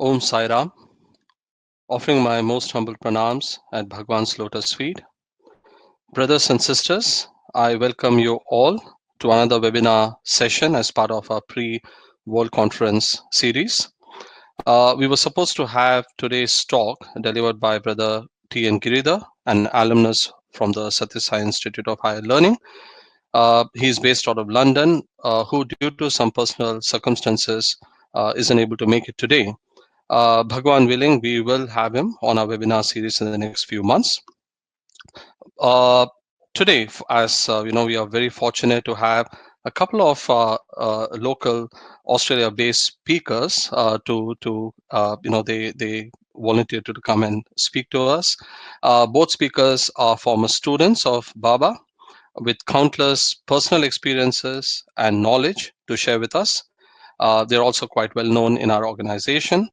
Om Sai Ram, offering my most humble pranams at Bhagwan's lotus feet. Brothers and sisters, I welcome you all to another webinar session as part of our pre-World Conference series. We were supposed to have today's talk delivered by Brother T.N. Giridhar, an alumnus from the Sathya Sai Institute of Higher Learning. He's based out of London, who due to some personal circumstances isn't able to make it today. Bhagwan willing, we will have him on our webinar series in the next few months. Today, as you know, we are very fortunate to have a couple of local Australia-based speakers they volunteered to come and speak to us. Both speakers are former students of Baba with countless personal experiences and knowledge to share with us. They're also quite well known in our organization.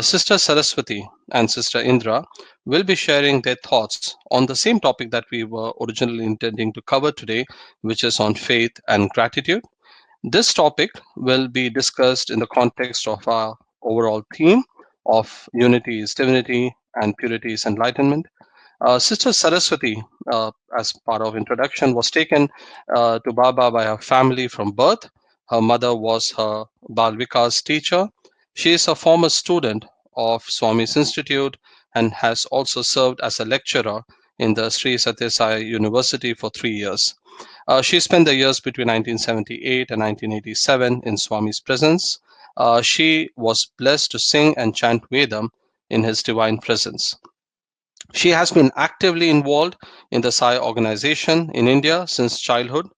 Sister Saraswathi and Sister Indira will be sharing their thoughts on the same topic that we were originally intending to cover today, which is on faith and gratitude. This topic will be discussed in the context of our overall theme of unity is divinity and purity is enlightenment. Sister Saraswathi, as part of introduction, was taken to Baba by her family from birth. Her mother was her Balvika's teacher. She is a former student of Swami's Institute and has also served as a lecturer in the Sri Sathya Sai University for 3 years. She spent the years between 1978 and 1987 in Swami's presence. She was blessed to sing and chant Vedam in his divine presence. She has been actively involved in the Sai organization in India since childhood.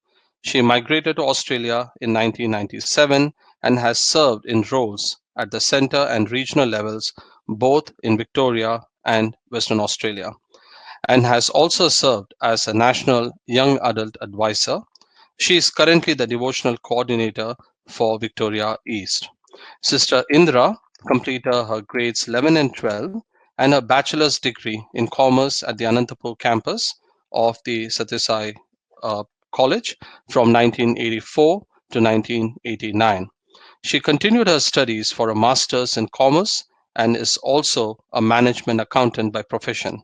She migrated to Australia in 1997 and has served in roles at the centre and regional levels, both in Victoria and Western Australia, and has also served as a national young adult advisor. She is currently the devotional coordinator for Victoria East. Sister Indira completed her grades 11 and 12 and her bachelor's degree in commerce at the Anantapur campus of the Sathya Sai College from 1984 to 1989. She continued her studies for a master's in commerce and is also a management accountant by profession.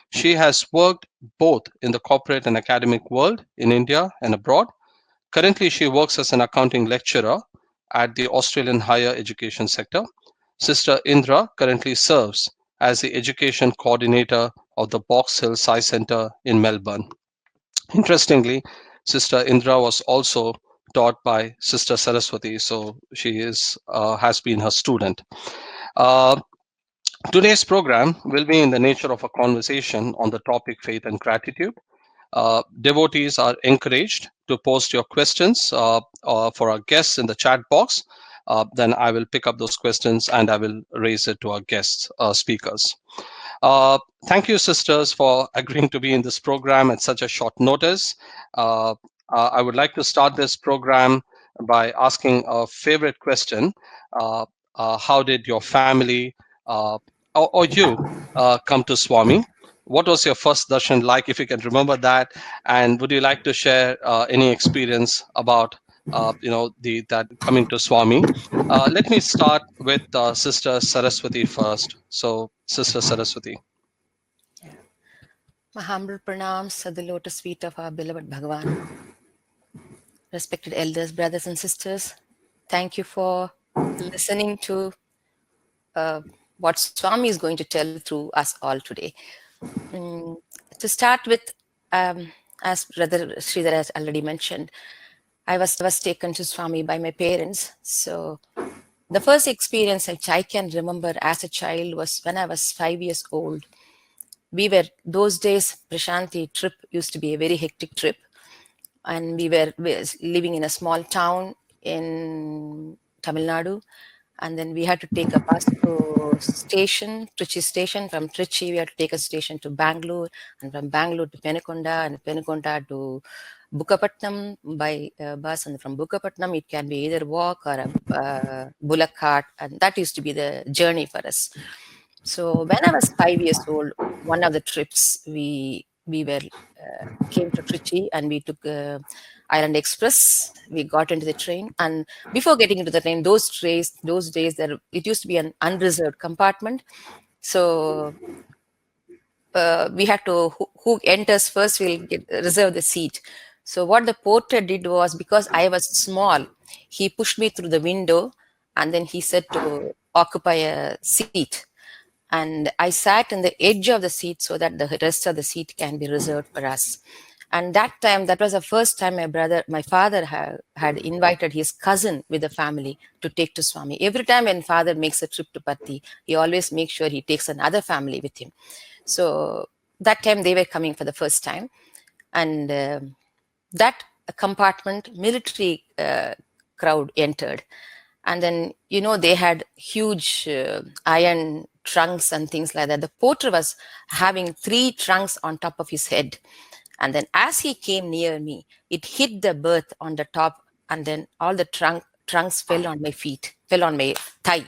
She has worked both in the corporate and academic world in India and abroad. Currently, she works as an accounting lecturer at the Australian higher education sector. Sister Indra currently serves as the education coordinator of the Box Hill Sai Centre in Melbourne. Interestingly, Sister Indra was also taught by Sister Saraswathi, so she has been her student. Uh, Today's program will be in the nature of a conversation on the topic faith and gratitude. Devotees are encouraged to post your questions for our guests in the chat box. Then I will pick up those questions and I will raise it to our guest speakers. Thank you, sisters, for agreeing to be in this program at such a short notice. I would like to start this program by asking a favorite question. How did your family or you come to Swami? What was your first darshan like, if you can remember that? And would you like to share any experience about that coming to Swami? Let me start with Sister Saraswathi first. So, Sister Saraswathi. My humble pranams at the lotus feet of our beloved Bhagavan. Respected elders, brothers and sisters, thank you for listening to what Swami is going to tell through us all today. To start with, as Brother Sridhar has already mentioned, I was taken to Swami by my parents. So the first experience which I can remember as a child was when I was 5 years old. Those days, Prashanti trip used to be a very hectic trip. And we were living in a small town in Tamil Nadu. And then we had to take a bus to Trichy station. From Trichy, we had to take a station to Bangalore, and from Bangalore to Penukonda, and Penukonda to Bukkapatnam by bus. And from Bukkapatnam, it can be either walk or a bullock cart. And that used to be the journey for us. So when I was 5 years old, one of the trips we were came to Trichy, and we took Island Express. We got into the train, and before getting into the train, those days, there it used to be an unreserved compartment. So we had to who enters first will reserve the seat. So what the porter did was, because I was small, he pushed me through the window, and then he said to occupy a seat, and I sat in the edge of the seat so that the rest of the seat can be reserved for us. And that was the first time my father had invited his cousin with the family to take to Swami. Every time when father makes a trip to Patti, he always makes sure he takes another family with him. So that time they were coming for the first time, and that compartment, military crowd entered, and then they had huge iron trunks and things like that. The porter was having 3 trunks on top of his head, and then as he came near me, it hit the berth on the top, and then all the trunks fell on my feet, fell on my thigh,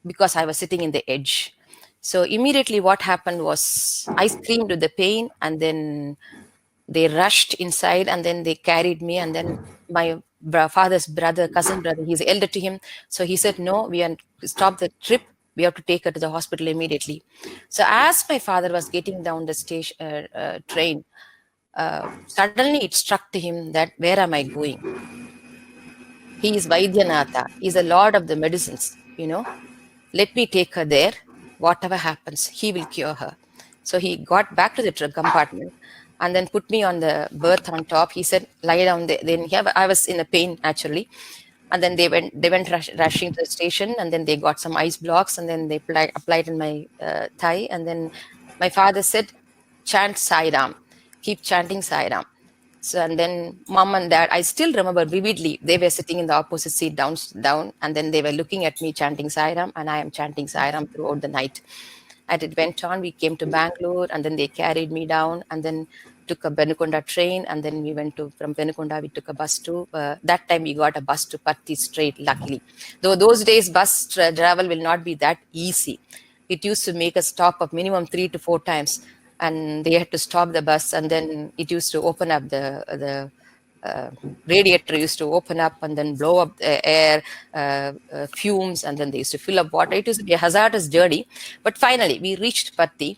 because I was sitting in the edge. So immediately what happened was I screamed with the pain, and then they rushed inside, and then they carried me, and then my father's brother, cousin brother, he's elder to him. So he said, no, we have to stop the trip. We have to take her to the hospital immediately. So as my father was getting down the station train, suddenly it struck to him that, where am I going? He is Vaidyanatha. He's the lord of the medicines. Let me take her there. Whatever happens, he will cure her. So he got back to the compartment and then put me on the berth on top. He said, lie down there. Then I was in a pain, naturally. And then they went rushing to the station, and then they got some ice blocks, and then they applied in my thigh. And then my father said, chant Sai Ram. Keep chanting Sai Ram. So, and then mom and dad, I still remember vividly, they were sitting in the opposite seat down, and then they were looking at me chanting Sai Ram, and I am chanting Sai Ram throughout the night. And it went on. We came to Bangalore, and then they carried me down, and then took a Benukonda train, and then we went from Benukonda, we took a bus to, that time we got a bus to Patti straight, luckily. Though those days bus travel will not be that easy. It used to make a stop of minimum 3 to 4 times, and they had to stop the bus, and then it used to open up the radiator used to open up and then blow up the air, fumes, and then they used to fill up water. It used to be a hazardous journey. But finally, we reached Patti.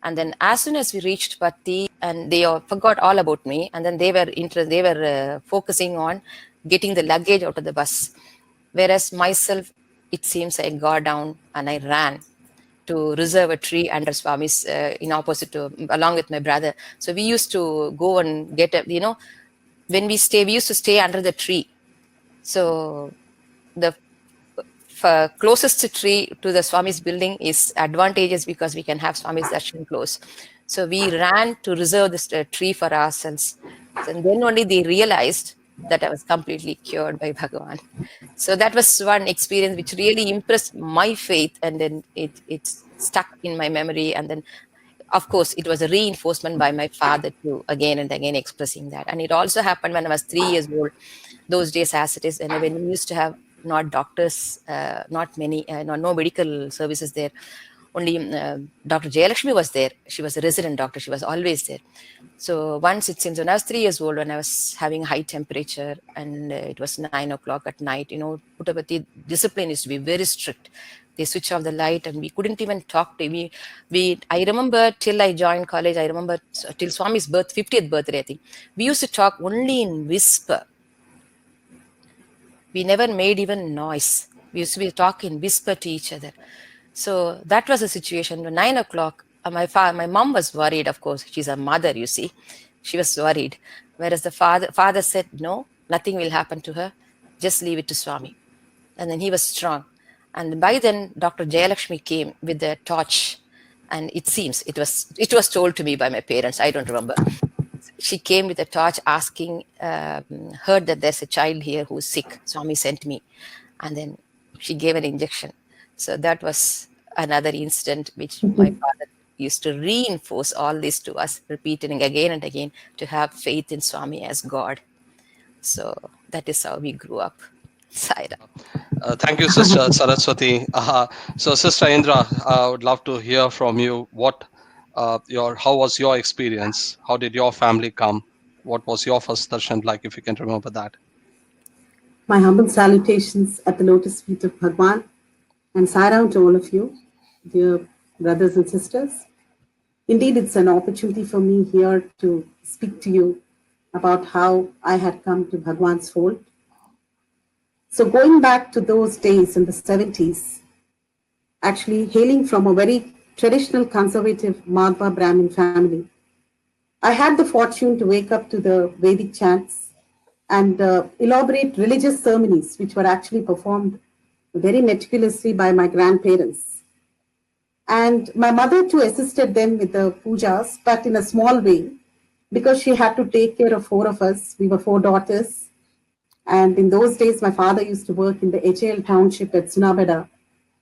And then as soon as we reached Patti, and they forgot all about me, and then they were focusing on getting the luggage out of the bus. Whereas myself, it seems I got down and I ran to reserve a tree under Swami's, in opposite to, along with my brother. So we used to go and get when we used to stay under the tree. So the closest tree to the Swami's building is advantageous because we can have Swami's darshan close. So we ran to reserve this tree for ourselves. And then only they realized that I was completely cured by Bhagavan. So that was one experience which really impressed my faith, and then it stuck in my memory. And then, of course, it was a reinforcement by my father too, again and again expressing that. And it also happened when I was 3 years old. Those days, as it is, and when we used to have not doctors, not many, no medical services there. Only Dr. Jayalakshmi was there. She was a resident doctor. She was always there. So once, it seems, when I was 3 years old, when I was having high temperature, and it was 9 o'clock at night, Puttaparthi discipline is to be very strict. They switch off the light, and we couldn't even talk to me. I remember till I joined college, I remember till Swami's 50th birthday, I think. We used to talk only in whisper. We never made even noise. We used to be talking whisper to each other. So that was the situation. 9 o'clock, my mom was worried, of course. She's a mother, you see. She was worried. Whereas the father said, no, nothing will happen to her. Just leave it to Swami. And then he was strong. And by then, Dr. Jayalakshmi came with the torch. And it seems, it was told to me by my parents. I don't remember. She came with a torch asking, heard that there's a child here who's sick. Swami sent me. And then she gave an injection. So that was another incident which my father used to reinforce all this to us, repeating again and again, to have faith in Swami as God. So that is how we grew up. Saira. Thank you, Sister Saraswati. So, Sister Indra, I would love to hear from you. What your how was your experience? How did your family come? What was your first darshan like, if you can remember that? My humble salutations at the lotus feet of Bhagwan and Sairam to all of you, dear brothers and sisters. Indeed, it's an opportunity for me here to speak to you about how I had come to Bhagwan's fold. So, going back to those days in the 70s, actually hailing from a very traditional conservative Madhva Brahmin family, I had the fortune to wake up to the Vedic chants and elaborate religious ceremonies, which were actually performed very meticulously by my grandparents. And my mother too assisted them with the pujas, but in a small way, because she had to take care of four of us. We were four daughters. And in those days, my father used to work in the HAL township at Sunabeda,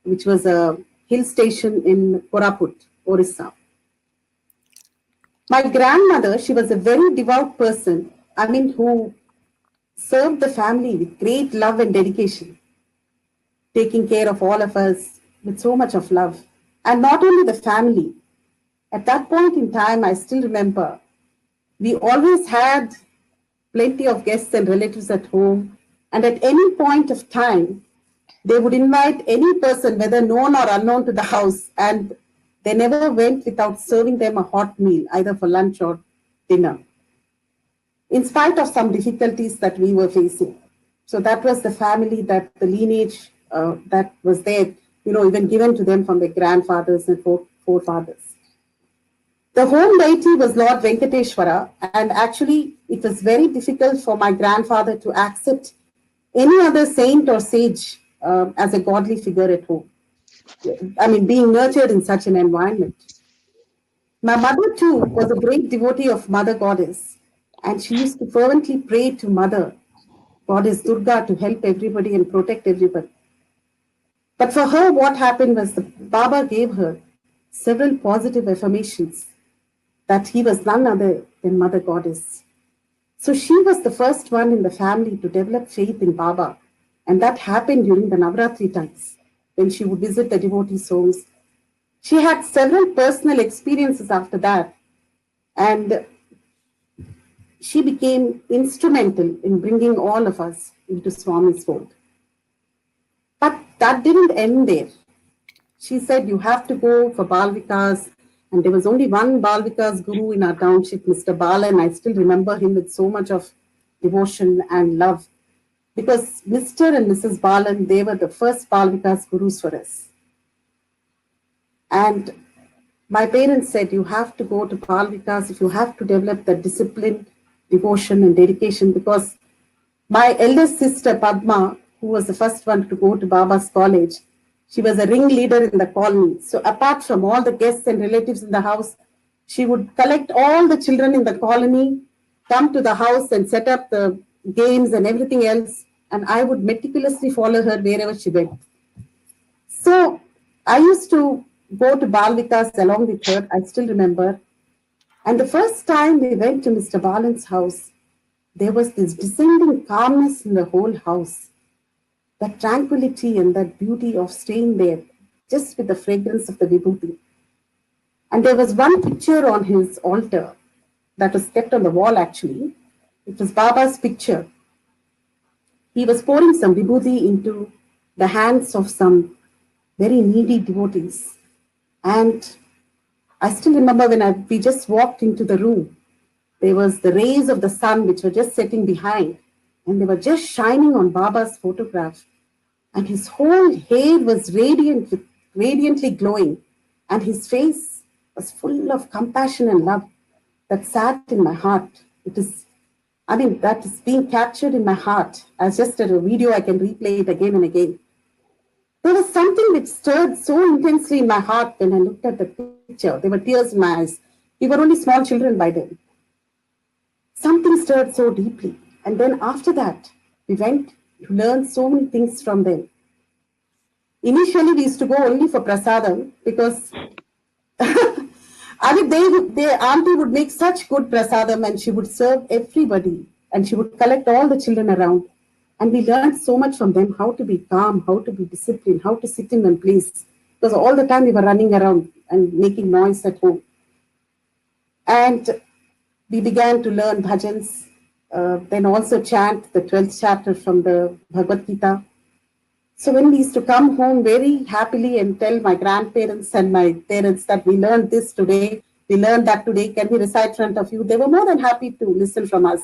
which was a hill station in Koraput, Orissa. My grandmother, she was a very devout person, I mean, who served the family with great love and dedication, taking care of all of us with so much of love. And not only the family, at that point in time, I still remember we always had plenty of guests and relatives at home. And at any point of time, they would invite any person, whether known or unknown, to the house. And they never went without serving them a hot meal, either for lunch or dinner, in spite of some difficulties that we were facing. So that was the family, that the lineage that was there, even given to them from their grandfathers and forefathers. The home deity was Lord Venkateshwara, and actually it was very difficult for my grandfather to accept any other saint or sage as a godly figure at home. I mean, being nurtured in such an environment. My mother too was a great devotee of Mother Goddess, and she used to fervently pray to Mother Goddess Durga to help everybody and protect everybody. But for her, what happened was the Baba gave her several positive affirmations that he was none other than Mother Goddess. So she was the first one in the family to develop faith in Baba. And that happened during the Navratri times when she would visit the devotees' homes. She had several personal experiences after that. And she became instrumental in bringing all of us into Swami's fold. But that didn't end there. She said, you have to go for Bal Vikas. And there was only one Bal Vikas guru in our township, Mr. Balan. I still remember him with so much of devotion and love. Because Mr. and Mrs. Balan, they were the first Bal Vikas gurus for us. And my parents said, you have to go to Bal Vikas if you have to develop the discipline, devotion, and dedication. Because my eldest sister, Padma, who was the first one to go to Baba's college, she was a ringleader in the colony. So apart from all the guests and relatives in the house, she would collect all the children in the colony, come to the house and set up the games and everything else. And I would meticulously follow her wherever she went. So I used to go to Bal Vikas along with her, I still remember. And the first time we went to Mr. Balan's house, there was this descending calmness in the whole house. That tranquility and that beauty of staying there, just with the fragrance of the vibhuti. And there was one picture on his altar that was kept on the wall actually. It was Baba's picture. He was pouring some vibhuti into the hands of some very needy devotees. And I still remember when we just walked into the room, there was the rays of the sun which were just setting behind, and they were just shining on Baba's photograph. And his whole hair was radiantly glowing, and his face was full of compassion and love that sat in my heart. That is being captured in my heart as just a video. I can replay it again and again. There was something which stirred so intensely in my heart when I looked at the picture. There were tears in my eyes. We were only small children by then. Something stirred so deeply. And then after that, we went to learn so many things from them. Initially, we used to go only for prasadam because their auntie would make such good prasadam and she would serve everybody and she would collect all the children around. And we learned so much from them, how to be calm, how to be disciplined, how to sit in one place. Because all the time we were running around and making noise at home. And we began to learn bhajans, then also chant the 12th chapter from the Bhagavad Gita. So when we used to come home very happily and tell my grandparents and my parents that we learned this today, we learned that today, can we recite in front of you? They were more than happy to listen from us.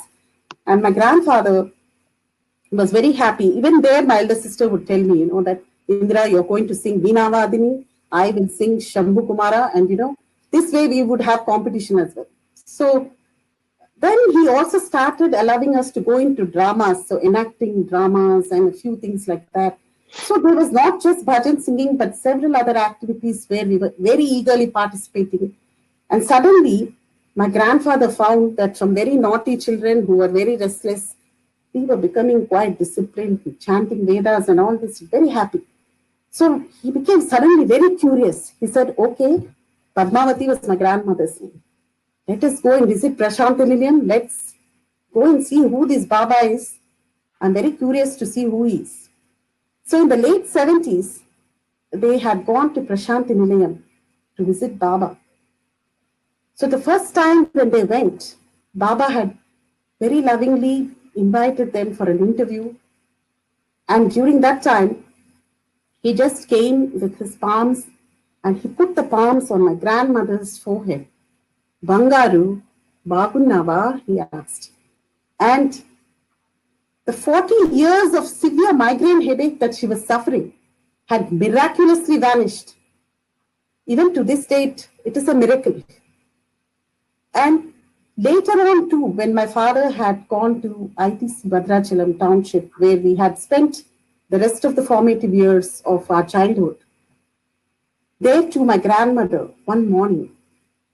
And my grandfather was very happy. Even there, my elder sister would tell me, that Indira, you're going to sing Veena Vadini, I will sing Shambhu Kumara, and this way we would have competition as well. So then he also started allowing us to go into dramas, so enacting dramas and a few things like that. So there was not just bhajan singing, but several other activities where we were very eagerly participating. And suddenly, my grandfather found that from very naughty children who were very restless, we were becoming quite disciplined, chanting Vedas and all this, very happy. So he became suddenly very curious. He said, okay, Padmavati was my grandmother's name. Let us go and visit Prashanthi Nilayam. Let's go and see who this Baba is. I'm very curious to see who he is. So in the late 70s, they had gone to Prashanthi Nilayam to visit Baba. So the first time when they went, Baba had very lovingly invited them for an interview. And during that time, he just came with his palms and he put the palms on my grandmother's forehead. Bangaru, Bagunnava, he asked. And the 40 years of severe migraine headache that she was suffering had miraculously vanished. Even to this date, it is a miracle. And later on too, when my father had gone to ITC Bhadrachalam township, where we had spent the rest of the formative years of our childhood, there too my grandmother, one morning,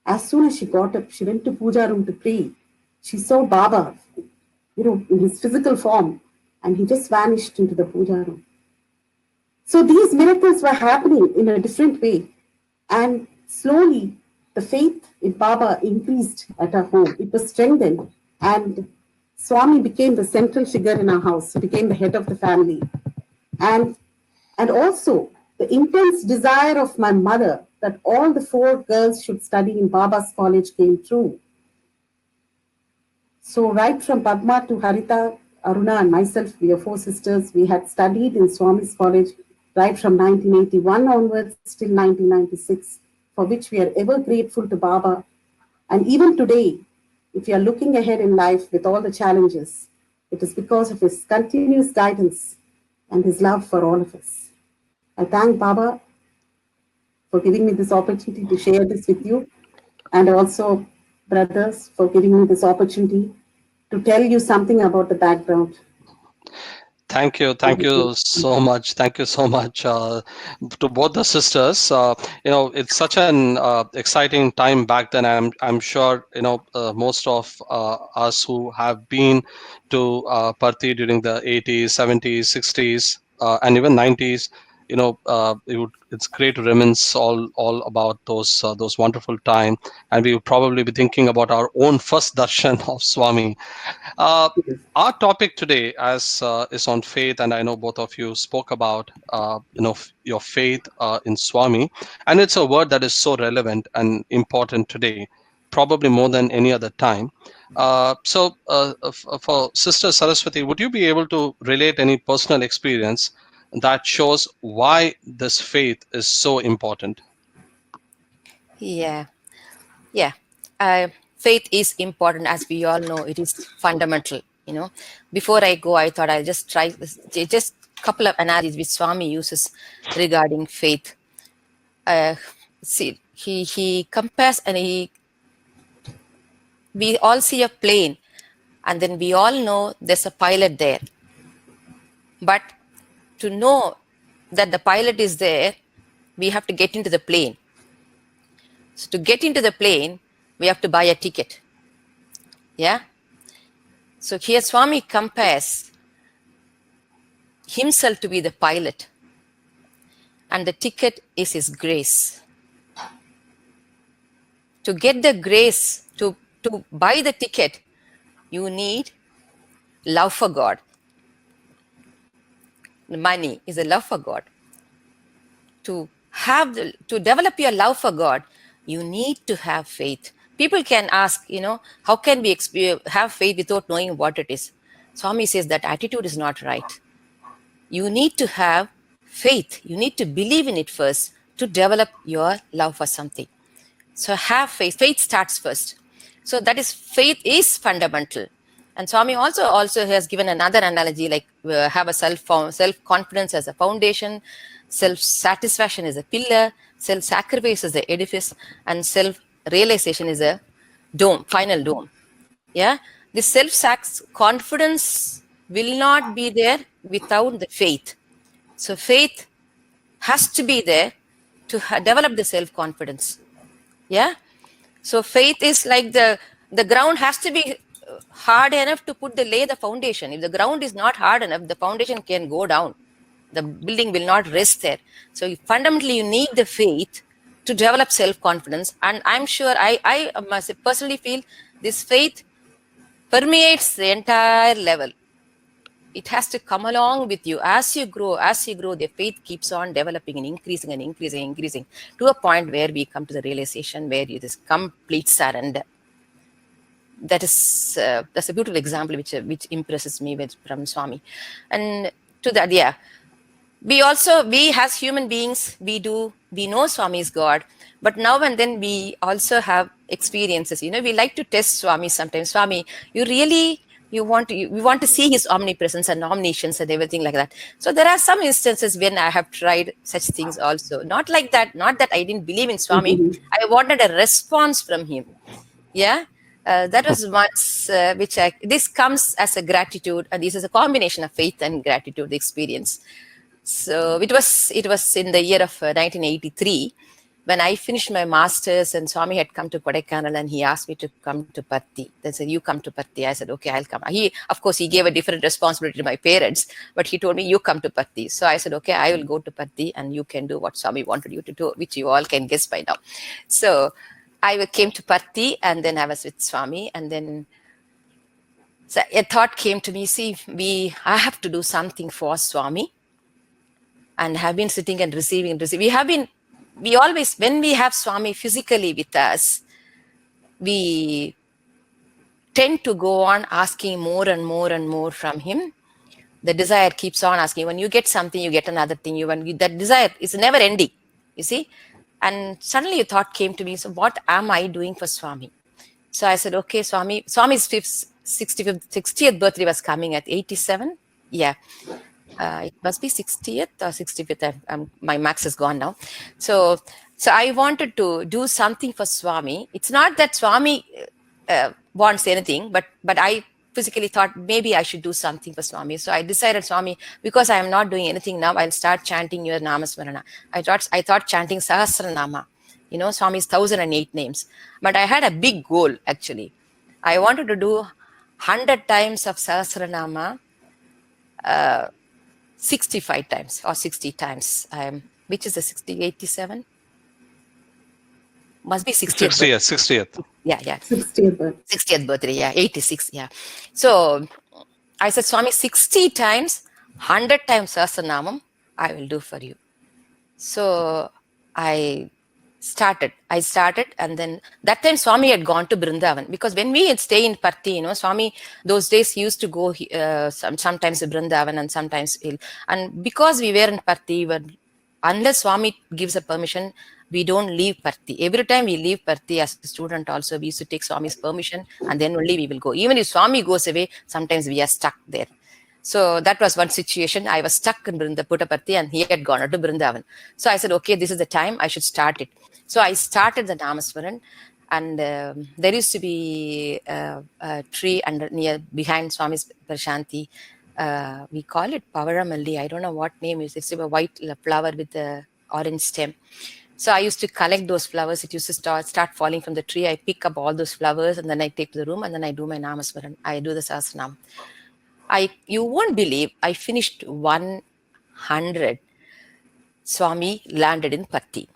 as soon as she got up, she went to puja room to pray. She saw Baba, in his physical form, and he just vanished into the puja room. So these miracles were happening in a different way. And slowly, the faith in Baba increased at our home. It was strengthened. And Swami became the central figure in our house. He became the head of the family. And also, the intense desire of my mother that all the 4 girls should study in Baba's college came true. So right from Padma to Harita, Aruna and myself, we are 4 sisters. We had studied in Swami's college right from 1981 onwards till 1996, for which we are ever grateful to Baba. And even today, if you are looking ahead in life with all the challenges, it is because of his continuous guidance and his love for all of us. I thank Baba for giving me this opportunity to share this with you, and also brothers for giving me this opportunity to tell you something about the background. Thank you so much. Thank you so much to both the sisters. It's such an exciting time back then. I'm sure most of us who have been to Parthi during the 80s, 70s, 60s, and even 90s. It's great to reminisce all about those wonderful time, and we would probably be thinking about our own first darshan of Swami. Uh, our topic today is on faith, and I know both of you spoke about your faith in Swami, and it's a word that is so relevant and important today, probably more than any other time. For Sister Saraswati, would you be able to relate any personal experience that shows why this faith is so important? Yeah. Faith is important, as we all know. It is fundamental. Before I go, I thought I'll just try just a couple of analogies which Swami uses regarding faith. See, he compares, and we all see a plane, and then we all know there's a pilot there. But to know that the pilot is there, we have to get into the plane. So to get into the plane, we have to buy a ticket. Yeah. So here Swami compares himself to be the pilot, and the ticket is his grace. To get the grace, to buy the ticket, you need love for God. Money is a love for God. To develop your love for God, you need to have faith. People can ask, how can we have faith without knowing what it is? Swami says that attitude is not right. You need to have faith. You need to believe in it first to develop your love for something. So have faith. Faith starts first. So that is, faith is fundamental. And Swami also has given another analogy, like have a self-confidence as a foundation, self-satisfaction is a pillar, self-sacrifice is the edifice, and self-realization is a dome, final dome. Yeah, the self-confidence will not be there without the faith. So faith has to be there to develop the self-confidence. Yeah. So faith is like the ground has to be hard enough to lay the foundation. If the ground is not hard enough, the foundation can go down. The building will not rest there. So fundamentally, you need the faith to develop self-confidence. And I'm sure I must personally feel this faith permeates the entire level. It has to come along with you. As you grow, the faith keeps on developing and increasing to a point where we come to the realization where it is complete surrender. That's a beautiful example which impresses me from Swami. And to that, yeah, we as human beings, we know Swami is God, but now and then we also have experiences. We like to test Swami sometimes. Swami, we want to see his omnipresence and omniscience and everything like that. So there are some instances when I have tried such things also. Not like that, not that I didn't believe in Swami. I wanted a response from him. Yeah. That was once this comes as a gratitude, and this is a combination of faith and gratitude, the experience. So it was in the year of 1983 when I finished my master's, and Swami had come to Kodaikanal and he asked me to come to Patti. They said, you come to Patti. I said, okay, I'll come. Of course, he gave a different responsibility to my parents, but he told me, you come to Patti. So I said, okay, I will go to Patti and you can do what Swami wanted you to do, which you all can guess by now. So I came to Patti and then I was with Swami, and then so a thought came to me, I have to do something for Swami, and have been sitting and receiving. We always, when we have Swami physically with us, we tend to go on asking more and more and more from him. The desire keeps on asking. When you get something, you get another thing. That desire is never ending, you see. And suddenly a thought came to me, so what am I doing for Swami? So I said, okay, Swami's 60th birthday was coming at 87. Yeah. It must be 60th or 65th. My max is gone now. So I wanted to do something for Swami. It's not that Swami wants anything, but I physically thought maybe I should do something for Swami. So I decided, Swami, because I am not doing anything now, I'll start chanting your Namasmarana. I thought chanting Sahasranama, Swami's 1008 names. But I had a big goal, actually. I wanted to do 100 times of Sahasranama, 65 times or 60 times. Which is the 87? Must be 60th. 60th. Yeah. 60th birthday. Yeah, 86. Yeah. So I said, Swami, 60 times, 100 times Sahasranamam, I will do for you. So I started, and then that time Swami had gone to Brindavan, because when we had stayed in Patti, Swami those days he used to go sometimes to Brindavan and sometimes and because we were in Patti, unless Swami gives a permission, we don't leave Patti. Every time we leave Patti as a student also, we used to take Swami's permission and then only we will go. Even if Swami goes away, sometimes we are stuck there. So that was one situation. I was stuck in Puttaparthi and he had gone to Brindavan. So I said, okay, this is the time I should start it. So I started the Namaswaran, and there used to be a tree behind Swami's Prashanti. We call it Pavaramalli. I don't know what name it is. It's a white flower with the orange stem. So I used to collect those flowers. It used to start falling from the tree. I pick up all those flowers and then I take to the room and then I do my Namaswaran. I do the Sahasranam. You won't believe, I finished 100. Swami landed in Patti.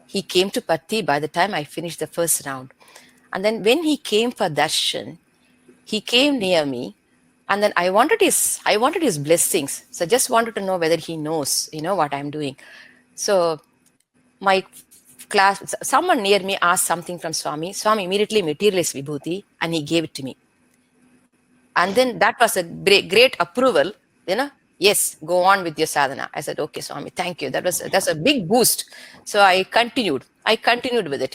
He came to Patti by the time I finished the first round. And then when he came for darshan, he came near me, and then I wanted his blessings. So I just wanted to know whether he knows, what I'm doing. So my class, someone near me asked something from Swami. Swami immediately materialized Vibhuti and he gave it to me. And then that was a great approval, yes, go on with your sadhana. I said, okay, Swami, thank you. That's a big boost. So I continued with it.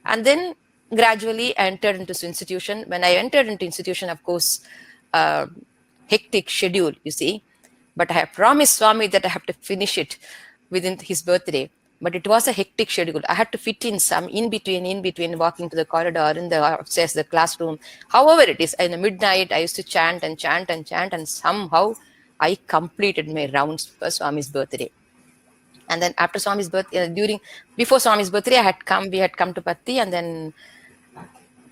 And then gradually I entered into this institution. When I entered into institution, of course, hectic schedule, you see, but I have promised Swami that I have to finish it within his birthday. But it was a hectic schedule. I had to fit in some in between, walking to the corridor, in the upstairs, the classroom. However it is, in the midnight, I used to chant, and somehow I completed my rounds for Swami's birthday. And then after Swami's birthday, before Swami's birthday, we had come to Patti, and then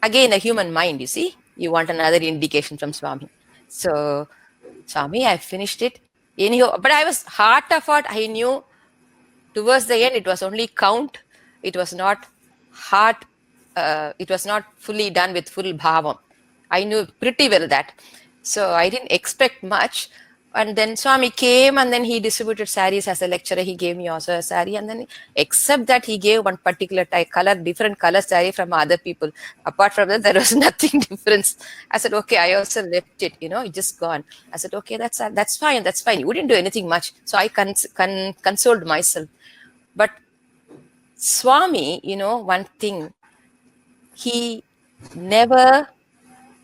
again, a human mind, you see, you want another indication from Swami. So, Swami, I finished it. Anyhow, but I was heart of heart, I knew towards the end, it was only count. It was not heart. It was not fully done with full bhavam. I knew pretty well that. So I didn't expect much. And then Swami came and then he distributed saris as a lecturer. He gave me also a sari. And then except that he gave one particular different color sari from other people. Apart from that, there was nothing difference. I said, okay, I also left it, it just gone. I said, okay, that's fine. That's fine. You didn't do anything much. So I consoled myself. But Swami, one thing, he never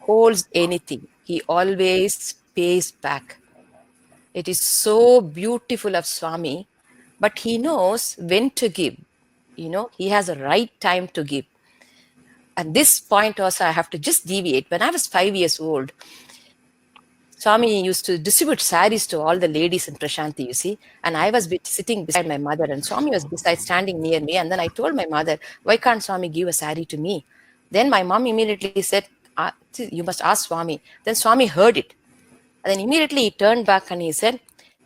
holds anything. He always pays back. It is so beautiful of Swami, but he knows when to give. He has a right time to give. At this point also, I have to just deviate. When I was 5 years old, Swami used to distribute saris to all the ladies in Prashanti, you see. And I was sitting beside my mother, and Swami was standing near me. And then I told my mother, why can't Swami give a sari to me? Then my mom immediately said, you must ask Swami. Then Swami heard it. And then immediately he turned back and he said,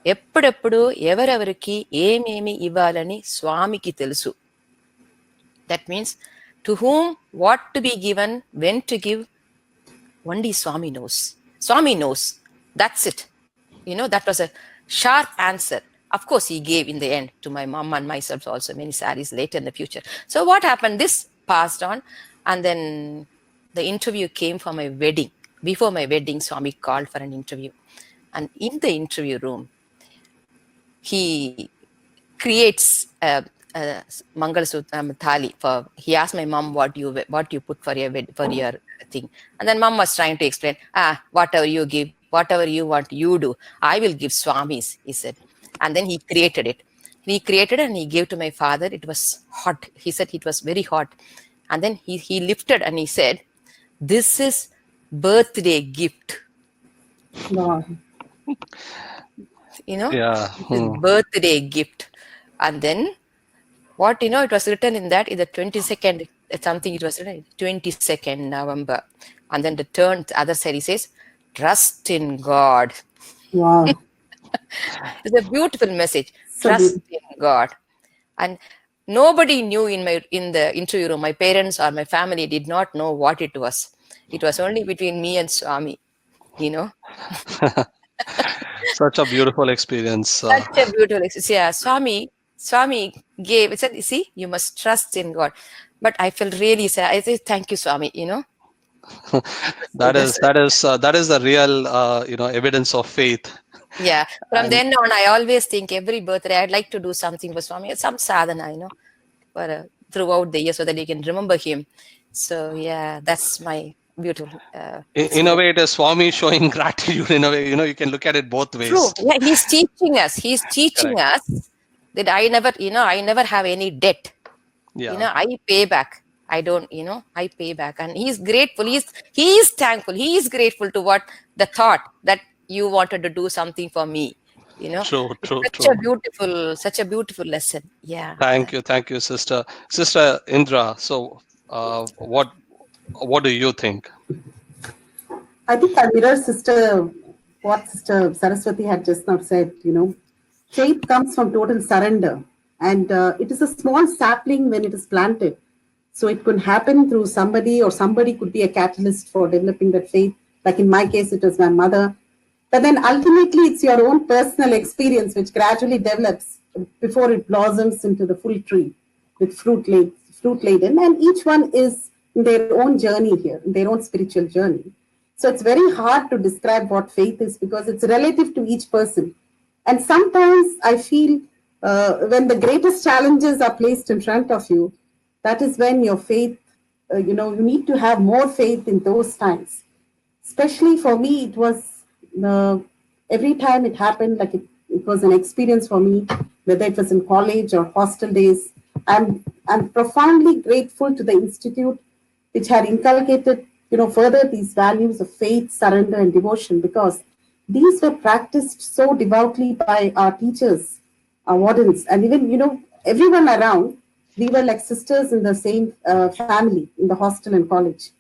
ఎప్పుడెప్పుడు ఎవరెవరికి ఏమేమి ఇవ్వాలని స్వామికి తెలుసు. That means to whom what to be given, when to give, only Swami knows. Swami knows. That's it. That was a sharp answer. Of course, he gave in the end to my mom and myself also many saris later in the future. So what happened? This passed on. And then the interview came for my wedding. Before my wedding, Swami called for an interview. And in the interview room, he creates a Mangal Sutra Thali. He asked my mom what you put for your thing. And then mom was trying to explain, whatever you give, whatever you want, you do. I will give Swamis, he said. And then he created it. He created and he gave to my father. It was hot. He said it was very hot. And then he lifted and he said, this is birthday gift. Wow. Yeah. Birthday gift. And then what, it was written in that is the 22nd, something it was written, 22nd November. And then the other side he says, trust in God. Wow. It's a beautiful message. So trust beautiful. in God. And nobody knew in the interview room. My parents or my family did not know what it was. It was only between me and Swami, Such a beautiful experience. Such a beautiful experience. Yeah, Swami gave, it said, see, you must trust in God. But I felt really sad. I said, thank you, Swami, That is the real, evidence of faith. Yeah. From then on, I always think every birthday, I'd like to do something for Swami, some sadhana, throughout the year so that you can remember him. So, yeah, that's my beautiful. In a way, it is Swami showing gratitude. In a way, you can look at it both ways. True. Yeah, he's teaching us. He's teaching us that I never have any debt. Yeah. I pay back. I don't, I pay back. And he's grateful. He is thankful. He is grateful to what the thought that you wanted to do something for me. True. Such a beautiful lesson. Yeah. Thank you, sister. Sister Indira. So, what do you think? I think I mirror what Sister Saraswathi had just now said, faith comes from total surrender. And it is a small sapling when it is planted. So it could happen through somebody, or somebody could be a catalyst for developing that faith. Like in my case, it was my mother. But then ultimately, it's your own personal experience which gradually develops before it blossoms into the full tree. with fruit laden, and each one is in their own journey here, in their own spiritual journey. So it's very hard to describe what faith is because it's relative to each person. And sometimes I feel when the greatest challenges are placed in front of you, that is when your faith, you need to have more faith in those times. Especially for me, it was every time it happened, like it was an experience for me, whether it was in college or hostel days. I'm profoundly grateful to the institute which had inculcated, further these values of faith, surrender, and devotion, because these were practiced so devoutly by our teachers, our wardens, and even, everyone around. We were like sisters in the same family in the hostel and college.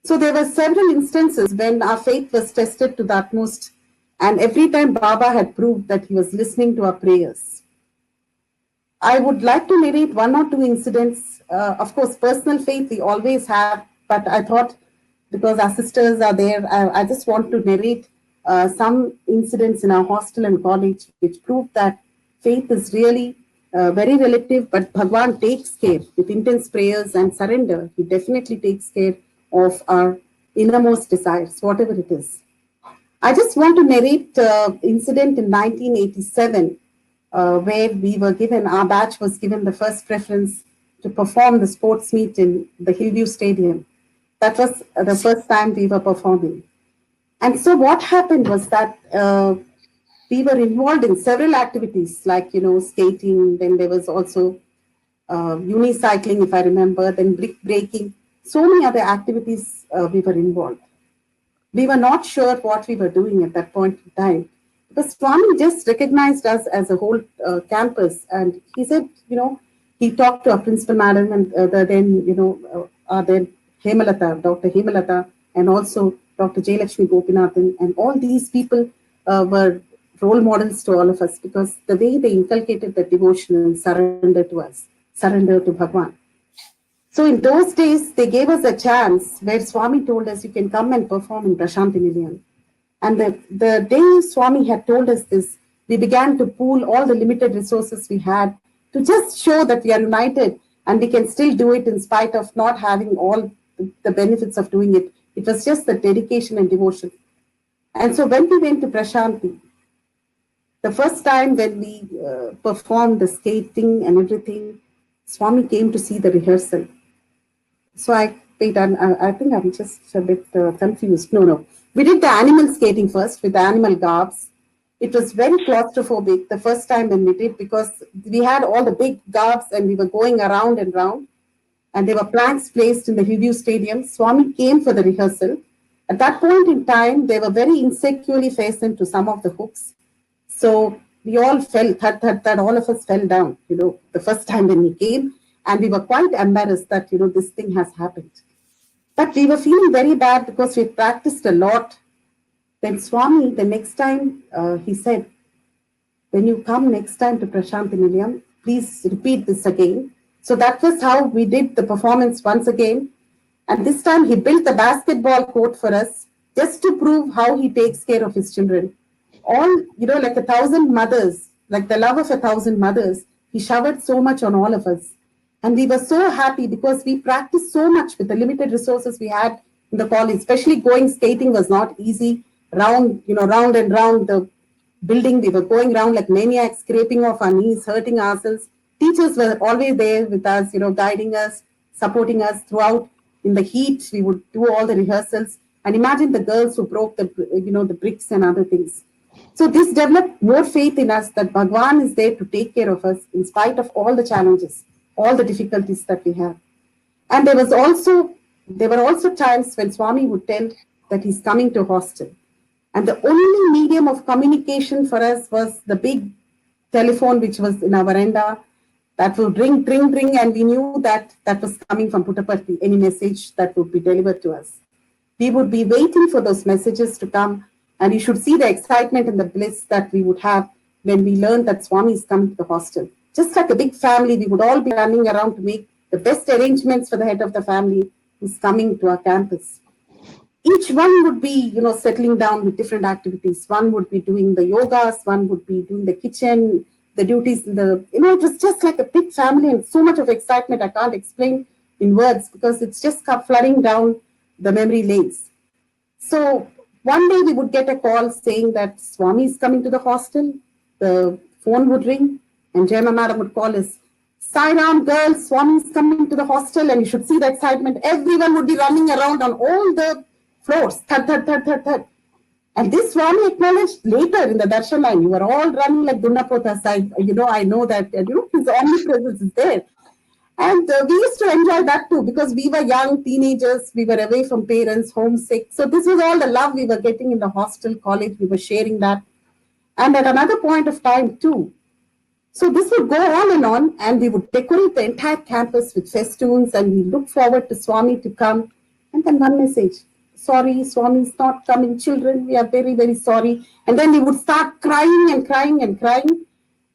So there were several instances when our faith was tested to the utmost, and every time Baba had proved that he was listening to our prayers. I would like to narrate one or two incidents. Of course, personal faith we always have, but I thought because our sisters are there, I just want to narrate some incidents in our hostel and college which prove that faith is really very relative, but Bhagwan takes care with intense prayers and surrender. He definitely takes care of our innermost desires, whatever it is. I just want to narrate incident in 1987 where we were given, our batch was given the first preference to perform the sports meet in the Hillview Stadium. That was the first time we were performing. And so what happened was that we were involved in several activities like, skating, then there was also unicycling, if I remember, then brick breaking, so many other activities we were involved. We were not sure what we were doing at that point in time. Because Swami just recognized us as a whole campus, and he said, he talked to our principal madam and then Hemalata, Dr. Hemalata, and also Dr. Jayalakshmi Gopinathan, and all these people were role models to all of us because the way they inculcated the devotion and surrender to us, surrender to Bhagwan. So in those days, they gave us a chance where Swami told us, you can come and perform in Prashanti Nilayam. And the day Swami had told us this, we began to pool all the limited resources we had to just show that we are united and we can still do it in spite of not having all the benefits of doing it. It was just the dedication and devotion. And so when we went to Prashanti, the first time when we performed the skating and everything, Swami came to see the rehearsal. So I think I'm just a bit confused. No. We did the animal skating first with the animal garbs. It was very claustrophobic the first time when we did because we had all the big garbs and we were going around and round. And there were planks placed in the Hillview Stadium. Swami came for the rehearsal. At that point in time, they were very insecurely fastened to some of the hooks. So we all felt that all of us fell down, the first time when he came. And we were quite embarrassed that, this thing has happened. But we were feeling very bad because we practiced a lot. Then Swami, the next time, he said, when you come next time to Prashanti Nilayam, please repeat this again. So that was how we did the performance once again. And this time he built a basketball court for us just to prove how he takes care of his children. All, like 1,000 mothers, like the love of 1,000 mothers, he showered so much on all of us. And we were so happy because we practiced so much with the limited resources we had in the college, especially going skating was not easy. Round and round the building, we were going around like maniacs, scraping off our knees, hurting ourselves. Teachers were always there with us, guiding us, supporting us throughout. In the heat, we would do all the rehearsals. And imagine the girls who broke the bricks and other things. So this developed more faith in us that Bhagwan is there to take care of us in spite of all the challenges, all the difficulties that we have. And there were also times when Swami would tell that he's coming to hostel. And the only medium of communication for us was the big telephone which was in our veranda that would ring, and we knew that that was coming from Puttaparthi, any message that would be delivered to us. We would be waiting for those messages to come, and you should see the excitement and the bliss that we would have when we learned that Swami is coming to the hostel. Just like a big family, we would all be running around to make the best arrangements for the head of the family who's coming to our campus. Each one would be, settling down with different activities. One would be doing the yogas, one would be doing the kitchen, the duties, it was just like a big family and so much of excitement. I can't explain in words because it's just come flooding down the memory lanes. So one day we would get a call saying that Swami is coming to the hostel. The phone would ring and Jayama madam would call us, Sai Ram girls, Swami is coming to the hostel, and you should see the excitement. Everyone would be running around on all the floors. Thud, thud, thud, thud, thud. And this Swami acknowledged later in the darshan line, you were all running like Dunnapota side. I know that, his omnipresence is there. And we used to enjoy that too because we were young teenagers, we were away from parents, homesick. So this was all the love we were getting in the hostel, college, we were sharing that. And at another point of time too. So this would go on, and we would decorate the entire campus with festoons, and we look forward to Swami to come. And then one message, sorry, Swami is not coming, children, we are very, very sorry. And then we would start crying and crying and crying.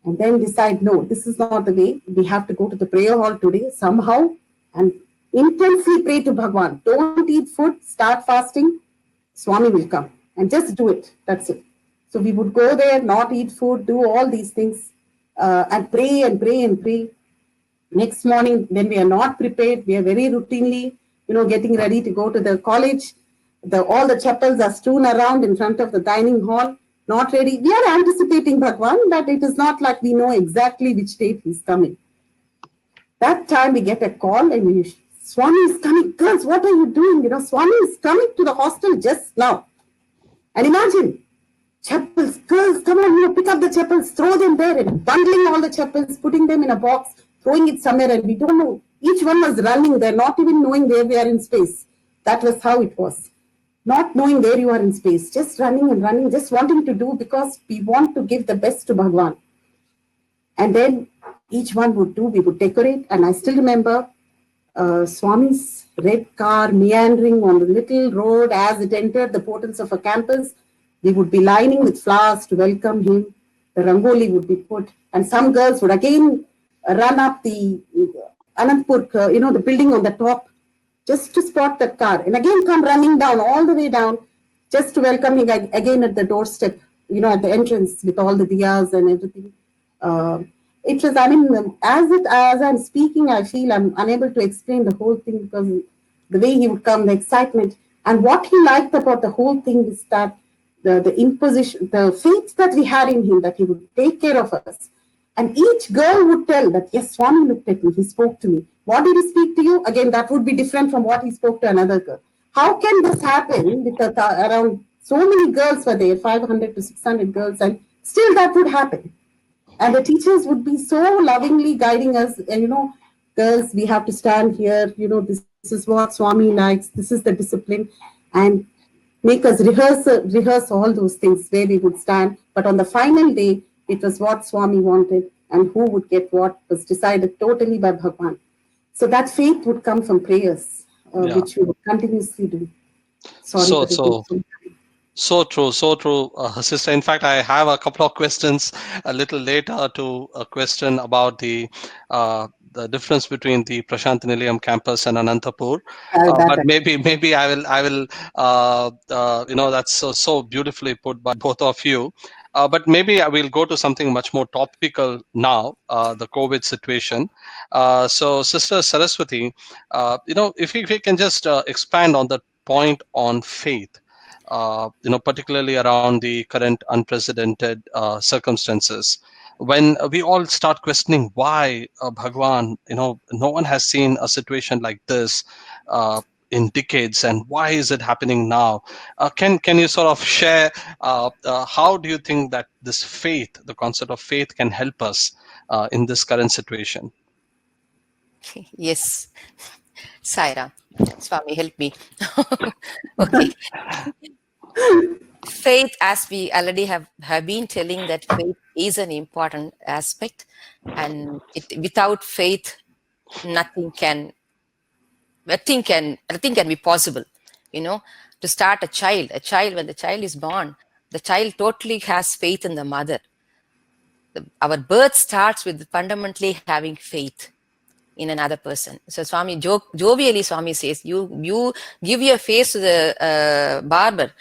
And then decide, no, this is not the way. We have to go to the prayer hall today somehow and intensely pray to Bhagwan. Don't eat food, start fasting, Swami will come. And just do it. That's it. So we would go there, not eat food, do all these things, and pray and pray and pray. Next morning, when we are not prepared, we are very routinely, getting ready to go to the college. All the chapels are strewn around in front of the dining hall. Not ready. We are anticipating Bhagwan, but it is not like we know exactly which date he's coming. That time we get a call and Swami is coming. Girls, what are you doing? Swami is coming to the hostel just now. And imagine, chapels, girls, come on, pick up the chapels, throw them there, and bundling all the chapels, putting them in a box, throwing it somewhere, and we don't know. Each one was running there, not even knowing where they are in space. That was how it was. Not knowing where you are in space, just running and running, just wanting to do because we want to give the best to Bhagwan. And then each one would do, we would decorate. And I still remember Swami's red car meandering on the little road as it entered the portals of a campus. We would be lining with flowers to welcome him. The rangoli would be put. And some girls would again run up the Anandpur, the building on the top, just to spot that car, and again come running down, all the way down, just to welcome him again at the doorstep, at the entrance with all the diyas and everything. It was, as I'm speaking, I feel I'm unable to explain the whole thing because the way he would come, the excitement. And what he liked about the whole thing is that the imposition, the faith that we had in him, that he would take care of us. And each girl would tell that, yes, Swami looked at me, he spoke to me. What did he speak to you? Again, that would be different from what he spoke to another girl. How can this happen? Because around so many girls were there, 500 to 600 girls, and still that would happen. And the teachers would be so lovingly guiding us, and girls, we have to stand here, this is what Swami likes, this is the discipline, and make us rehearse all those things where we would stand. But on the final day, it was what Swami wanted, and who would get what was decided totally by Bhagwan. So that faith would come from prayers, which we would continuously do. Sorry, so true, sister. In fact, I have a couple of questions a little later to a question about the difference between the Prashant Nilayam campus and Anantapur. But maybe I will that's so beautifully put by both of you. But maybe I will go to something much more topical now, the COVID situation. So, Sister Saraswathi, if we can just expand on the point on faith. Particularly around the current unprecedented circumstances, when we all start questioning why Bhagwan, no one has seen a situation like this in decades, and why is it happening now? Can you sort of share how do you think that this faith, the concept of faith, can help us in this current situation? Yes, Saira, Swami, help me. Okay. Faith, as we already have been telling, that faith is an important aspect, and without faith, nothing can be possible. To start a child, when the child is born, the child totally has faith in the mother. Our birth starts with fundamentally having faith in another person. So Swami jovially, Swami says, you give your face to the barber,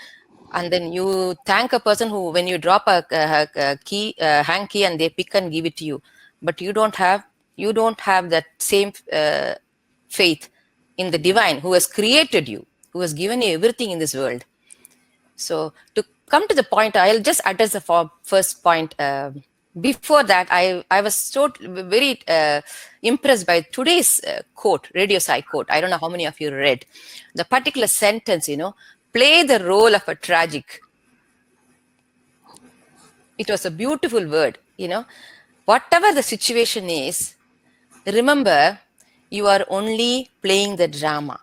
and then you thank a person who, when you drop a key, hang key, and they pick and give it to you, but you don't have that same faith in the divine who has created you, who has given you everything in this world. So to come to the point, I'll just address the first point. Before that, I was so very impressed by today's quote, Radio Sai quote. I don't know how many of you read the particular sentence, play the role of a tragic. It was a beautiful word, whatever the situation is, remember, you are only playing the drama.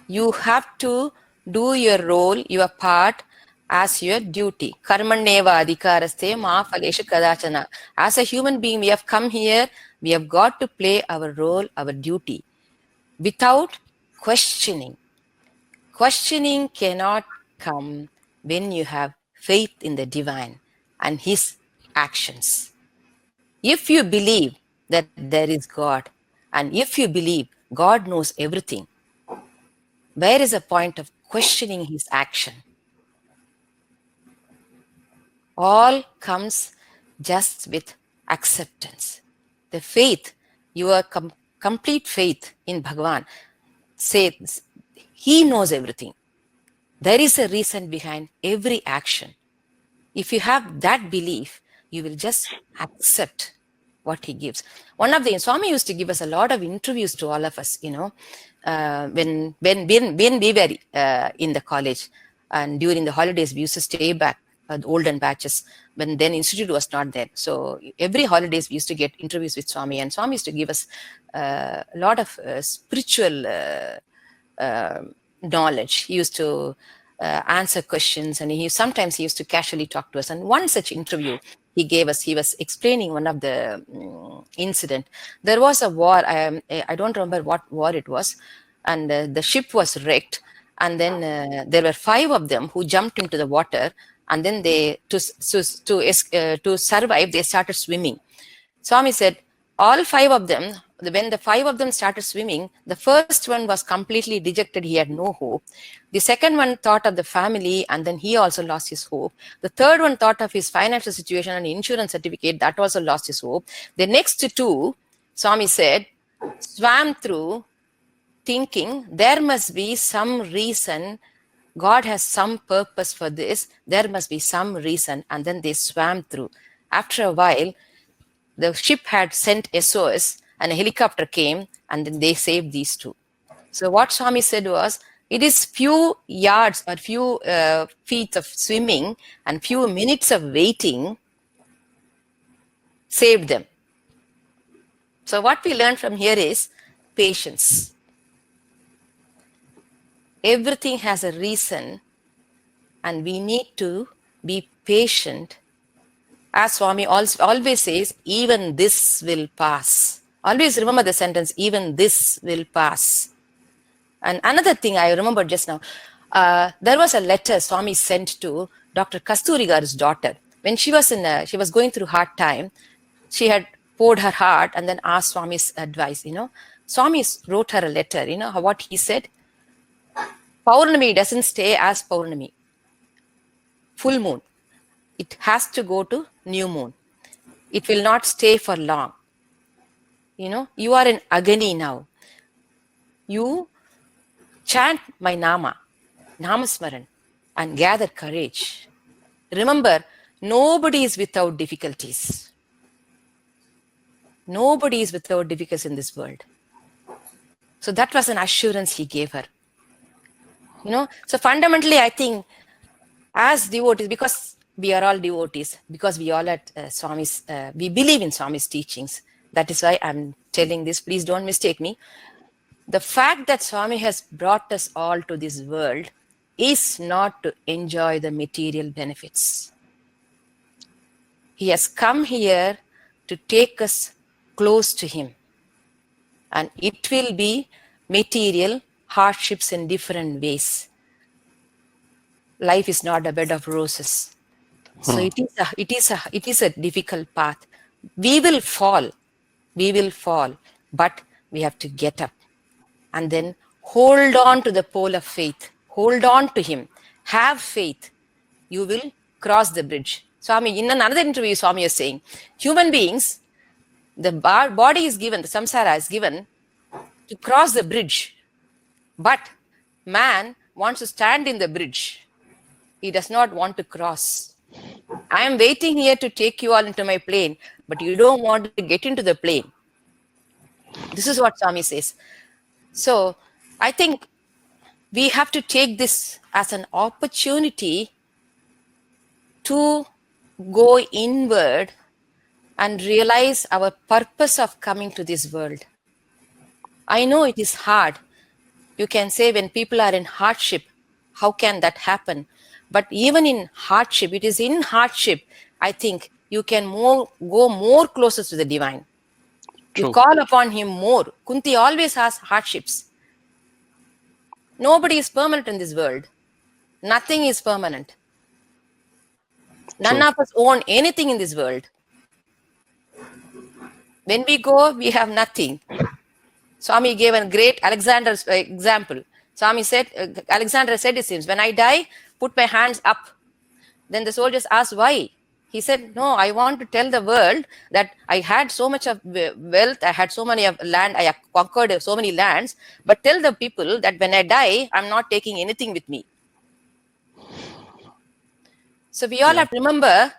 You have to do your role, your part, as your duty. Karmanneva adhikaraste ma phaleshu kadachana. As a human being, we have come here, we have got to play our role, our duty, without questioning. Questioning cannot come when you have faith in the divine and his actions. If you believe that there is God, and if you believe God knows everything, where is the point of questioning his action? All comes just with acceptance. The faith, your complete faith in Bhagavan, says he knows everything. There is a reason behind every action. If you have that belief, you will just accept what he gives. One of the Swami used to give us a lot of interviews to all of us, when we were in the college, and during the holidays we used to stay back, the olden batches, when then institute was not there. So every holidays we used to get interviews with Swami, and Swami used to give us a lot of spiritual knowledge. He used to answer questions, and sometimes he used to casually talk to us. And one such interview he gave us, he was explaining one of the incident. There was a war, I don't remember what war it was, and the ship was wrecked, and then there were 5 of them who jumped into the water, and then they to survive, they started swimming. Swami said, all 5 of them, when the 5 of them started swimming, the first one was completely dejected. He had no hope. The second one thought of the family, and then he also lost his hope. The third one thought of his financial situation and insurance certificate. That also lost his hope. The next 2, Swami said, swam through thinking there must be some reason. God has some purpose for this. There must be some reason. And then they swam through. After a while, the ship had sent SOS, and a helicopter came, and then they saved these 2. So what Swami said was, it is few yards or few feet of swimming and few minutes of waiting saved them. So what we learn from here is patience. Everything has a reason, and we need to be patient. As Swami always says, even this will pass. Always remember the sentence, even this will pass. And another thing I remember just now, there was a letter Swami sent to Dr. Kasturigar's daughter. When she was going through hard time, she had poured her heart and then asked Swami's advice. Swami wrote her a letter. What he said? Paurnami doesn't stay as Paurnami. Full moon. It has to go to new moon. It will not stay for long. You are in Agani now. You chant my Nama, Namasmaran, and gather courage. Remember, nobody is without difficulties. Nobody is without difficulties in this world. So that was an assurance he gave her. So fundamentally, I think as devotees, because we are all devotees, because we all at Swami's, we believe in Swami's teachings. That is why I'm telling this. Please don't mistake me. The fact that Swami has brought us all to this world is not to enjoy the material benefits. He has come here to take us close to him. And it will be material hardships in different ways. Life is not a bed of roses. So it is a difficult path. We will fall, but we have to get up and then hold on to the pole of faith. Hold on to him have faith, you will cross the bridge. Swami, in another interview, Swami is saying, human beings, the body is given, the samsara is given to cross the bridge. But man wants to stand in the bridge. He does not want to cross. I am waiting here to take you all into my plane, but you don't want to get into the plane. This is what Swami says. So I think we have to take this as an opportunity to go inward and realize our purpose of coming to this world. I know it is hard. You can say when people are in hardship, how can that happen? But even in hardship, it is in hardship, I think you can go more closer to the divine. True. You call upon him more. Kunti always has hardships. Nobody is permanent in this world. Nothing is permanent. None of us own anything in this world. When we go, we have nothing. Swami gave a great Alexander's example. Swami said, Alexander said, it seems, when I die, put my hands up. Then the soldiers asked why. He said, no, I want to tell the world that I had so much of wealth, I had so many of land, I have conquered so many lands, but tell the people that when I die, I'm not taking anything with me. So we all have to remember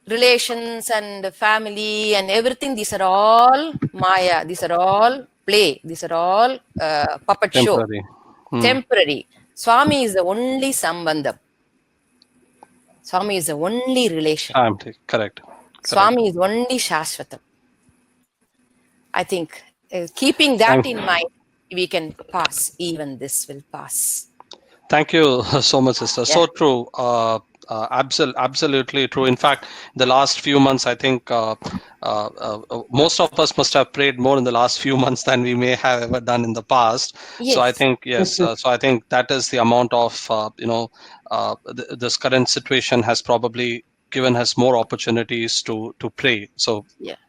relations and family and everything, these are all Maya, these are all play, these are all puppet temporary. show. Temporary. Swami is the only sambandham. Swami is the only relation. Correct. Swami is only Shashvatam. I think keeping that in mind, we can pass. Even this will pass. Thank you so much, sister. Yeah. So true. Absolutely true. In fact, the last few months, I think most of us must have prayed more in the last few months than we may have ever done in the past. Yes. So I think, yes. So I think that is the amount of, this current situation has probably given us more opportunities to pray. So,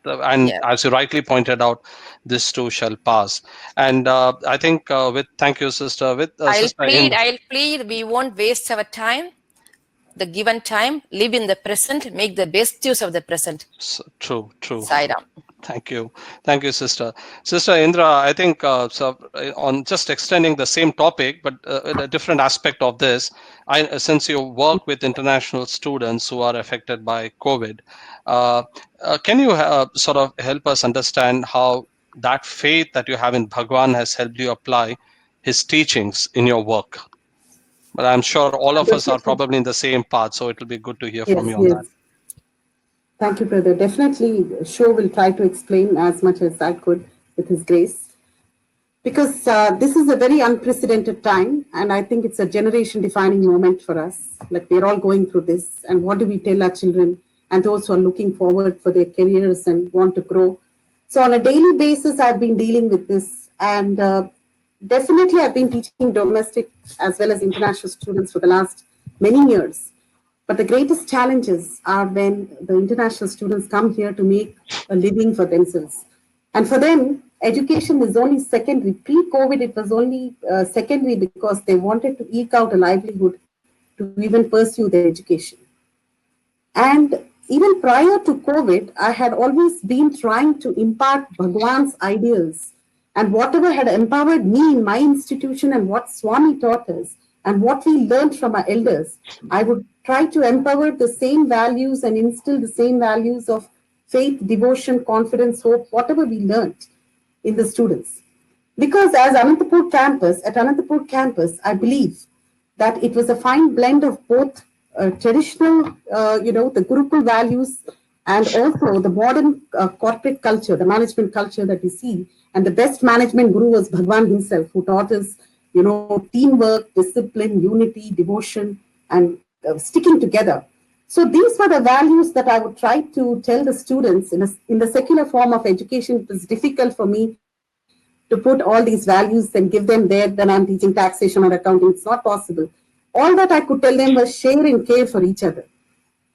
as you rightly pointed out, this too shall pass. And I think thank you, sister. I'll plead. We won't waste our time. The given time, live in the present, make the best use of the present. So, true. Sairam. Thank you, sister. Sister Indira, I think on just extending the same topic, but a different aspect of this. Since you work with international students who are affected by COVID, can you sort of help us understand how that faith that you have in Bhagwan has helped you apply his teachings in your work? But I'm sure all of us are probably in the same path, so it will be good to hear from you on that. Thank you, brother. Definitely, Sho will try to explain as much as I could with his grace. Because this is a very unprecedented time, and I think it's a generation-defining moment for us. Like, we're all going through this, and what do we tell our children and those who are looking forward for their careers and want to grow? So on a daily basis, I've been dealing with this, and definitely I've been teaching domestic as well as international students for the last many years. But the greatest challenges are when the international students come here to make a living for themselves. And for them, education is only secondary. Pre-COVID, it was only secondary because they wanted to eke out a livelihood to even pursue their education. And even prior to COVID, I had always been trying to impart Bhagwan's ideals and whatever had empowered me in my institution and what Swami taught us and what we learned from our elders, I would try to empower the same values and instill the same values of faith, devotion, confidence, hope, whatever we learned in the students. Because as at Anantapur campus, I believe that it was a fine blend of both traditional, the Gurukul values and also the modern corporate culture, the management culture that we see. And the best management guru was Bhagwan himself, who taught us, teamwork, discipline, unity, devotion, and sticking together. So these were the values that I would try to tell the students in the secular form of education. It was difficult for me to put all these values and give them there. Then I'm teaching taxation or accounting. It's not possible. All that I could tell them was share and care for each other.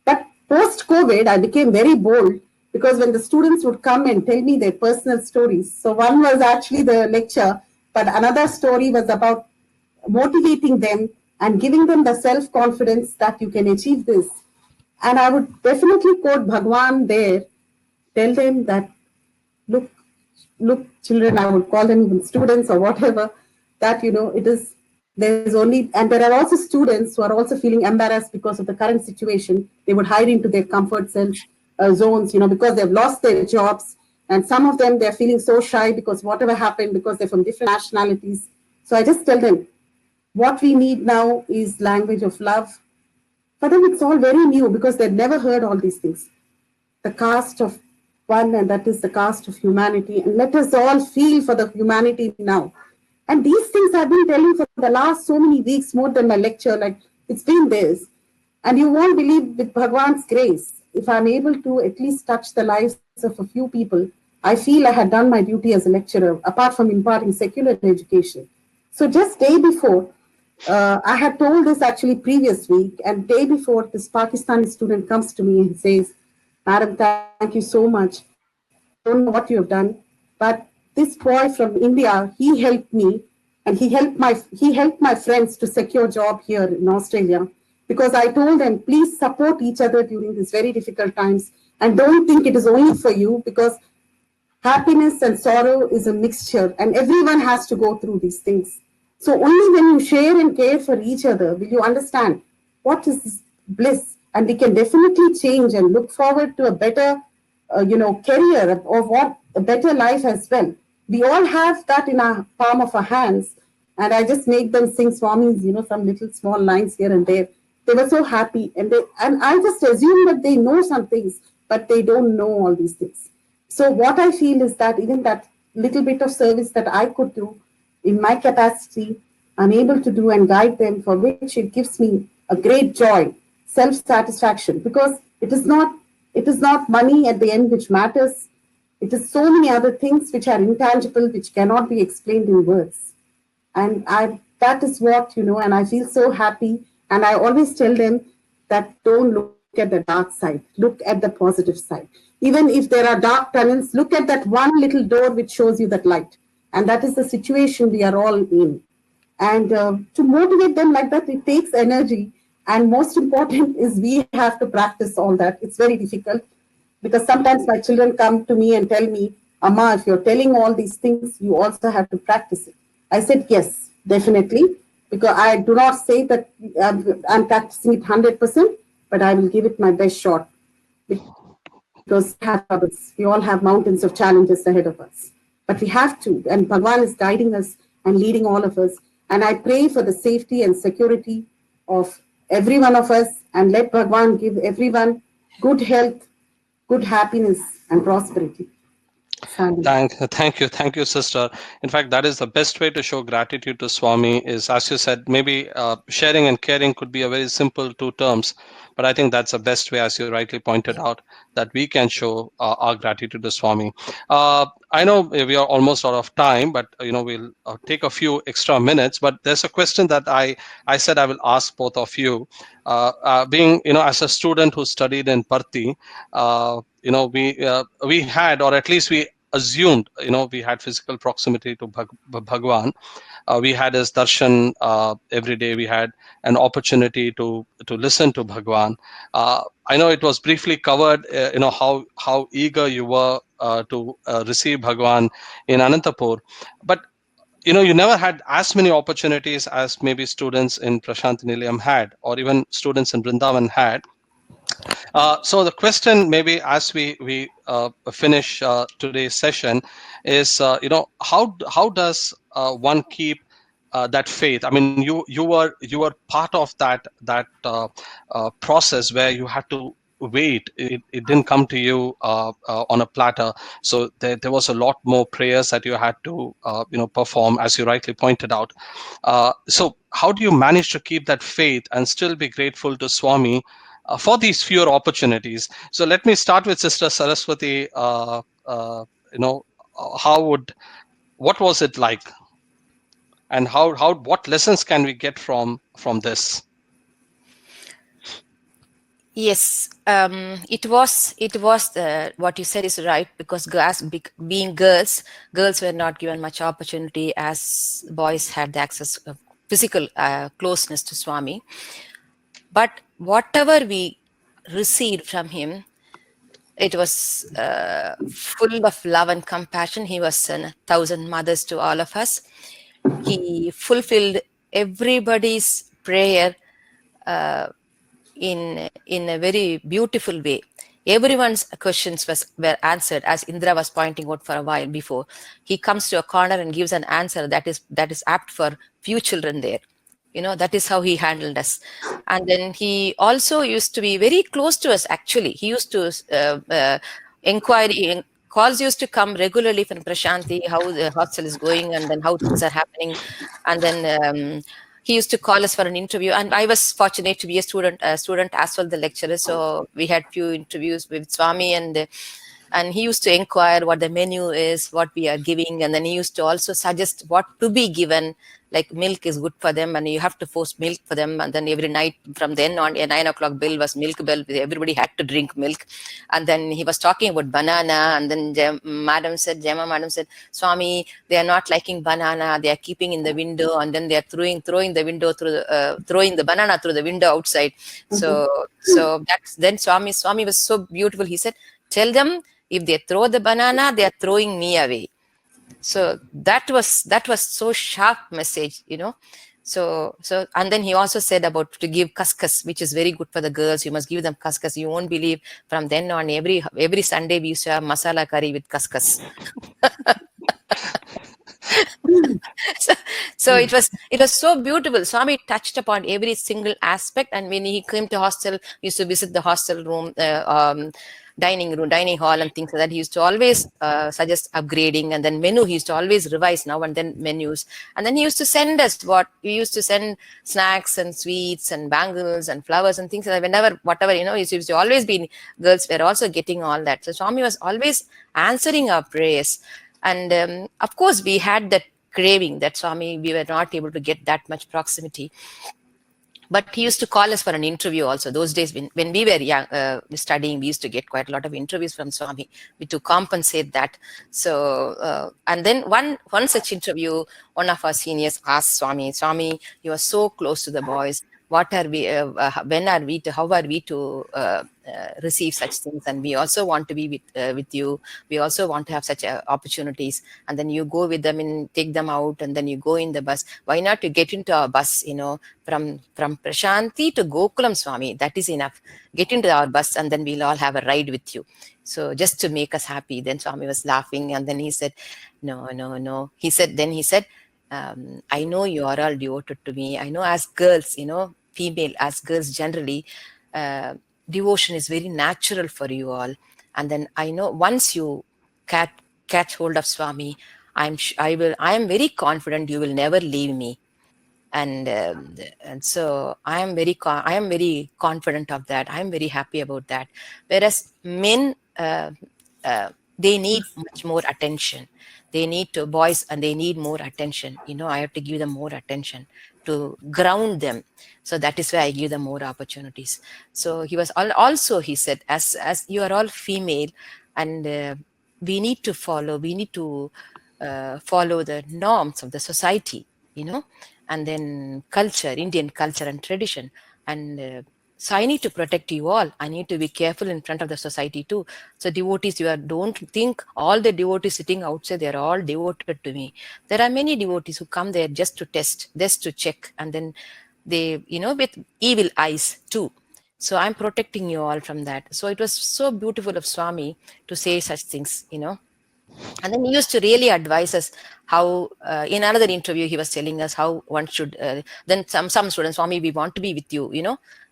But post-COVID, I became very bold because when the students would come and tell me their personal stories, so one was actually the lecture, but another story was about motivating them and giving them the self-confidence that you can achieve this. And I would definitely quote Bhagwan there, tell them that, look, look, children, I would call them even students or whatever, that, it is, there's only, and there are also students who are also feeling embarrassed because of the current situation. They would hide into their comfort zones, because they've lost their jobs. And some of them, they're feeling so shy because whatever happened, because they're from different nationalities. So I just tell them, what we need now is language of love. For them, it's all very new because they've never heard all these things. The caste of one, and that is the caste of humanity. And let us all feel for the humanity now. And these things I've been telling for the last so many weeks, more than my lecture, like it's been this. And you won't believe, with Bhagwan's grace, if I'm able to at least touch the lives of a few people, I feel I had done my duty as a lecturer, apart from imparting secular education. So just day before, I had told this actually previous week, and day before, this Pakistani student comes to me and says, Madam, thank you so much. I don't know what you have done, but this boy from India, he helped me, and he helped my friends to secure job here in Australia, because I told them, please support each other during these very difficult times, and don't think it is only for you, because happiness and sorrow is a mixture, and everyone has to go through these things. So only when you share and care for each other will you understand what is this bliss, and we can definitely change and look forward to a better, career, or what a better life as well. We all have that in our palm of our hands, and I just make them sing Swami's, some little small lines here and there. They were so happy, and I just assume that they know some things, but they don't know all these things. So what I feel is that even that little bit of service that I could do in my capacity, I'm able to do and guide them, for which it gives me a great joy, self-satisfaction, because it is not money at the end which matters. It is so many other things which are intangible, which cannot be explained in words. And that is what, and I feel so happy. And I always tell them that don't look at the dark side, look at the positive side. Even if there are dark tunnels, look at that one little door which shows you that light. And that is the situation we are all in. And to motivate them like that, it takes energy. And most important is we have to practice all that. It's very difficult, because sometimes my children come to me and tell me, Amma, if you're telling all these things, you also have to practice it. I said, yes, definitely, because I do not say that I'm practicing it 100%, but I will give it my best shot, because we all have troubles. We all have mountains of challenges ahead of us. But we have to, and Bhagwan is guiding us and leading all of us. And I pray for the safety and security of every one of us, and let Bhagwan give everyone good health, good happiness, and prosperity. Sandi. Thank you, sister. In fact, that is the best way to show gratitude to Swami. Is, as you said, maybe sharing and caring could be a very simple two terms, but I think that's the best way, as you rightly pointed out, that we can show our gratitude to Swami. I know we are almost out of time, but we'll take a few extra minutes. But there's a question that I said I will ask both of you. Being as a student who studied in Parthi, we had, or at least we assumed, we had physical proximity to Bhagwan. We had his darshan every day. We had an opportunity to listen to Bhagwan. I know it was briefly covered, how eager you were to receive Bhagwan in Anantapur, but you never had as many opportunities as maybe students in Prashant Nilayam had, or even students in Vrindavan had. So the question, maybe as we finish today's session, is how does one keep that faith? I mean, you were part of that process where you had to wait. It didn't come to you on a platter. So there was a lot more prayers that you had to perform, as you rightly pointed out. So how do you manage to keep that faith and still be grateful to Swami for these fewer opportunities? So let me start with Sister Saraswathi. You know, what was it like, and what lessons can we get from this? Yes, it was what you said is right, because being girls were not given much opportunity as boys had the access physical closeness to Swami. But whatever we received from him, it was full of love and compassion. He was a thousand mothers to all of us. He fulfilled everybody's prayer uh, in a very beautiful way. Everyone's questions were answered, as Indira was pointing out for a while before. He comes to a corner and gives an answer that is apt for few children there. That is how he handled us. And then he also used to be very close to us. Actually, he used to inquire. Calls used to come regularly from Prashanti, how the hostel is going, and then how things are happening. And then he used to call us for an interview, and I was fortunate to be a student as well, the lecturer. So we had few interviews with Swami, and he used to inquire what the menu is, what we are giving, and then he used to also suggest what to be given. Like milk is good for them, and you have to force milk for them. And then every night from then on, a 9 o'clock bell was milk bell. Everybody had to drink milk. And then he was talking about banana, and then Gemma madam said, Swami, they are not liking banana. They are keeping in the window, and then they are throwing throwing the banana through the window outside. So that's then Swami was so beautiful. He said, tell them if they throw the banana, they are throwing me away. So that was so sharp message. So and then he also said about to give kaskas, which is very good for the girls. You must give them kaskas. You won't believe, from then on, every Sunday we used to have masala curry with kaskas. So it was so beautiful. Swami touched upon every single aspect, and when he came to hostel, he used to visit the hostel room, dining hall, and things like that. He used to always suggest upgrading, and then menu. He used to always revise now and then menus, and then he used to send us we used to send snacks and sweets and bangles and flowers and things like that. Whenever, whatever, it used to always be, girls were also getting all that. So Swami was always answering our prayers. And of course, we had that craving that Swami, we were not able to get that much proximity. But he used to call us for an interview also. Those days when we were young, studying, we used to get quite a lot of interviews from Swami to compensate that. So, and then one such interview, one of our seniors asked Swami, you are so close to the boys. What are we, when are we to, how are we to receive such things? And we also want to be with you. We also want to have such opportunities. And then you go with them and take them out, and then you go in the bus. Why not you get into our bus, from Prashanti to Gokulam, Swami? That is enough. Get into our bus, and then we'll all have a ride with you. So just to make us happy. Then Swami was laughing, and then he said, no. He said, I know you are all devoted to me. I know as girls, female, as girls generally, devotion is very natural for you all. And then I know once you catch hold of Swami, I am very confident you will never leave me. And so I am very confident of that. I am very happy about that. Whereas men, they need much more attention. They need to, boys, and they need more attention. I have to give them more attention to ground them. So that is why I give them more opportunities. So he was also, he said, as you are all female, and we need to follow the norms of the society, and then culture, Indian culture and tradition. And so I need to protect you all. I need to be careful in front of the society too. So devotees, don't think all the devotees sitting outside, they're all devoted to me. There are many devotees who come there just to test, just to check, and then they, with evil eyes too. So I'm protecting you all from that. So it was so beautiful of Swami to say such things. And then he used to really advise us how, in another interview, he was telling us how one should, then some students, Swami, we want to be with you,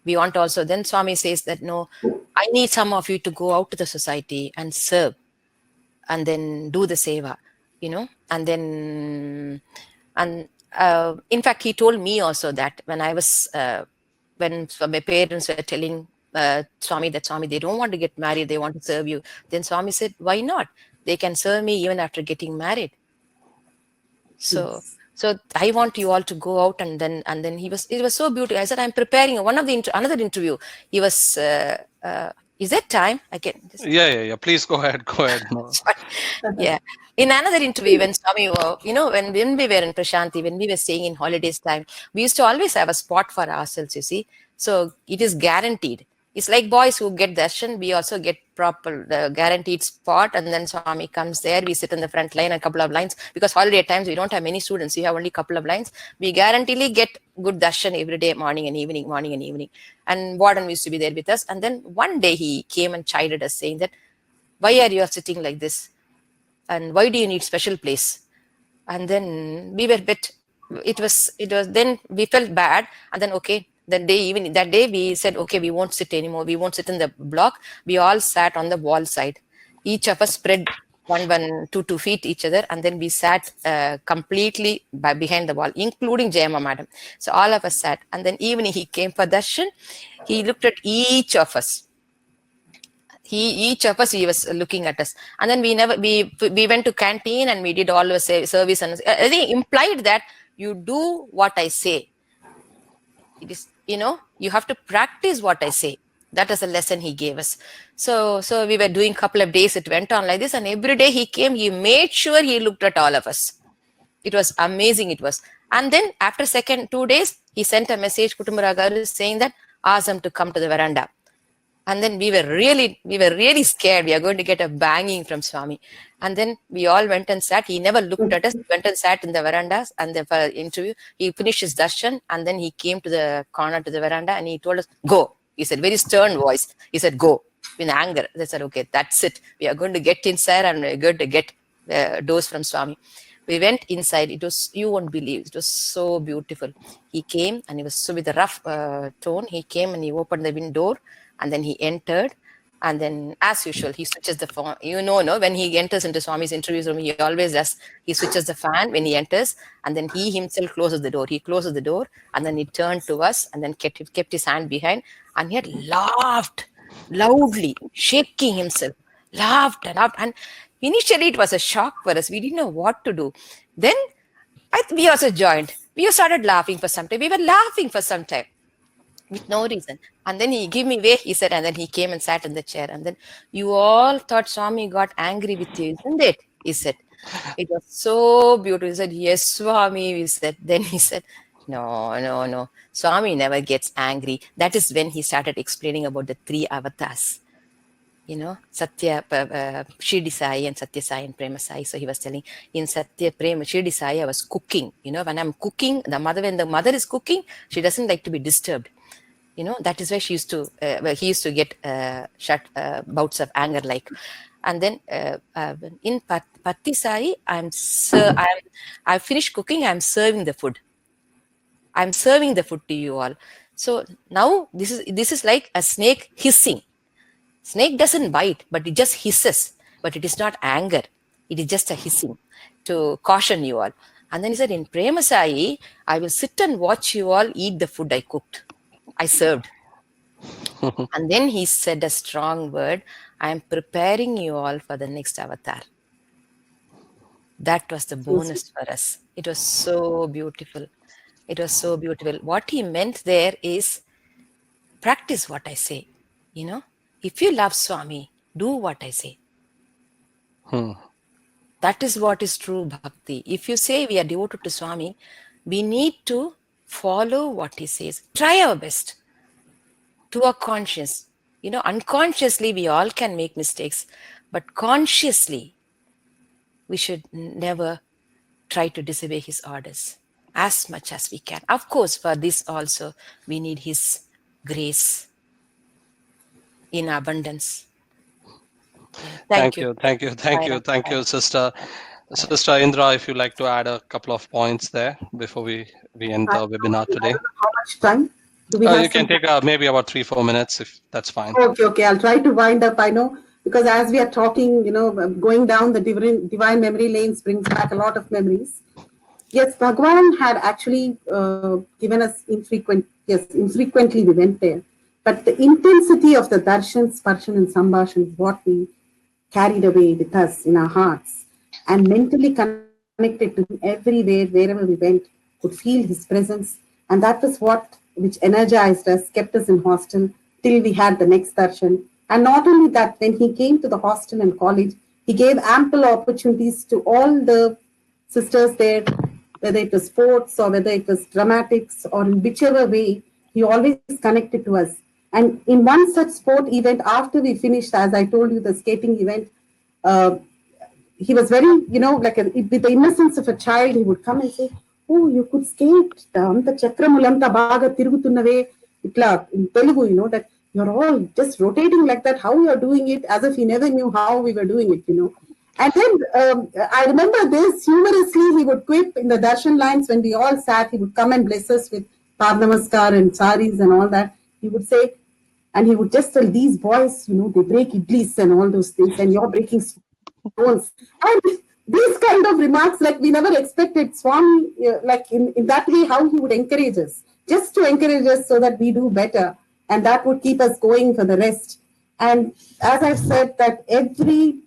we want also. Then Swami says that, no, I need some of you to go out to the society and serve, and then do the seva, and then, and in fact, he told me also that when I was, when my parents were telling Swami that, Swami, they don't want to get married, they want to serve you. Then Swami said, why not? They can serve me even after getting married. So I want you all to go out, and then it was so beautiful. I said, I'm preparing another interview. He was Is that time? I can just. Yeah. Please go ahead. Go ahead. No. Sorry. Yeah. In another interview, when Swami, when we were in Prashanti, when we were staying in holidays time, we used to always have a spot for ourselves, you see. So it is guaranteed. It's like boys who get darshan, we also get proper guaranteed spot, and then Swami comes there. We sit in the front line, a couple of lines, because holiday times we don't have many students. We have only a couple of lines. We guaranteedly get good darshan every day, morning and evening, morning and evening. And Warden used to be there with us. And then one day he came and chided us, saying that, why are you sitting like this? And why do you need special place? And then we were it was then we felt bad. And then okay, that day we said, okay, we won't sit anymore, we won't sit in the block. We all sat on the wall side, each of us spread 2 feet each other, and then we sat completely behind the wall, including Jayama madam. So all of us sat, and then evening he came for darshan. He looked at each of us. He was looking at us, and then we went to canteen and we did all the service, and I think implied that you do what I say. It is, you have to practice what I say. That is a lesson he gave us. So we were doing a couple of days. It went on like this, and every day he came, he made sure he looked at all of us. It was amazing. It was. And then after 2 days, he sent a message, Kutumbara saying that ask him to come to the veranda. And then we were really scared. We are going to get a banging from Swami. And then we all went and sat. He never looked at us. He went and sat in the verandas, and for interview, he finished his darshan, and then he came to the corner to the veranda, and he told us, go. He said, very stern voice. He said, go, in anger. They said, okay, that's it. We are going to get inside, and we're going to get the dose from Swami. We went inside. It was, you won't believe, it was so beautiful. He came, and he was so with a rough tone. He came and he opened the window, and then he entered, and then as usual, he switches the phone. When he enters into Swami's interviews room, he always does. He switches the fan when he enters, and then he himself closes the door. He closes the door, and then he turned to us, and then kept his hand behind, and he had laughed loudly, shaking himself, laughed. And initially it was a shock for us. We didn't know what to do. Then we also joined. We started laughing for some time. We were laughing for some time with no reason. And then he gave me way, he said, and then he came and sat in the chair. And then you all thought Swami got angry with you, isn't it? He said. It was so beautiful. He said, yes, Swami, we said. Then he said, no. Swami never gets angry. That is when he started explaining about the 3 avatars. Satya, Shirdi Sai and Sathya Sai and Prema Sai. So he was telling, in Satya Prema, Shirdi Sai, I was cooking. When I'm cooking, when the mother is cooking, she doesn't like to be disturbed. That is why he used to get bouts of anger like. And then in Patti Sai, I finished cooking, I'm serving the food. I'm serving the food to you all. So now this is like a snake hissing. Snake doesn't bite, but it just hisses. But it is not anger. It is just a hissing to caution you all. And then he said, in Prema Sai, I will sit and watch you all eat the food I cooked. I served. And then he said a strong word, I am preparing you all for the next avatar. That was the bonus for us. It was so beautiful. It was so beautiful. What he meant there is, practice what I say. If you love Swami, do what I say. That is what is true bhakti. If you say we are devoted to Swami, we need to follow what he says. Try our best to our conscience. Unconsciously, we all can make mistakes, but consciously, we should never try to disobey his orders as much as we can. Of course, for this also, we need his grace in abundance. Thank you, sister. Sister Indra, if you'd like to add a couple of points there before we end the webinar today. How much time do we have? You can take maybe about 3-4 minutes, if that's fine. Okay. I'll try to wind up. I know, because as we are talking, going down the divine memory lanes brings back a lot of memories. Yes, Bhagwan had actually given us infrequently we went there. But the intensity of the darshan, sparshan and sambhashan is what we carried away with us in our hearts, and mentally connected to him everywhere, wherever we went, could feel his presence. And that was which energized us, kept us in hostel till we had the next darshan. And not only that, when he came to the hostel and college, he gave ample opportunities to all the sisters there, whether it was sports or whether it was dramatics or in whichever way, he always connected to us. And in one such sport event, after we finished, as I told you, the skating event, uh, he was very, like with the innocence of a child, he would come and say, "Oh, you could skate. Anta chakramulanta baga tirugutunnave." Itla in Telugu, that you're all just rotating like that. How you're doing it, as if he never knew how we were doing it. And then I remember this humorously, he would quip in the darshan lines when we all sat. He would come and bless us with Padnamaskar and saris and all that. He would say, and he would just tell these boys, they break idlis and all those things, and you're breaking stones. And these kind of remarks, like we never expected Swami, like in that way, how he would encourage us, just to encourage us so that we do better. And that would keep us going for the rest. And as I've said, that every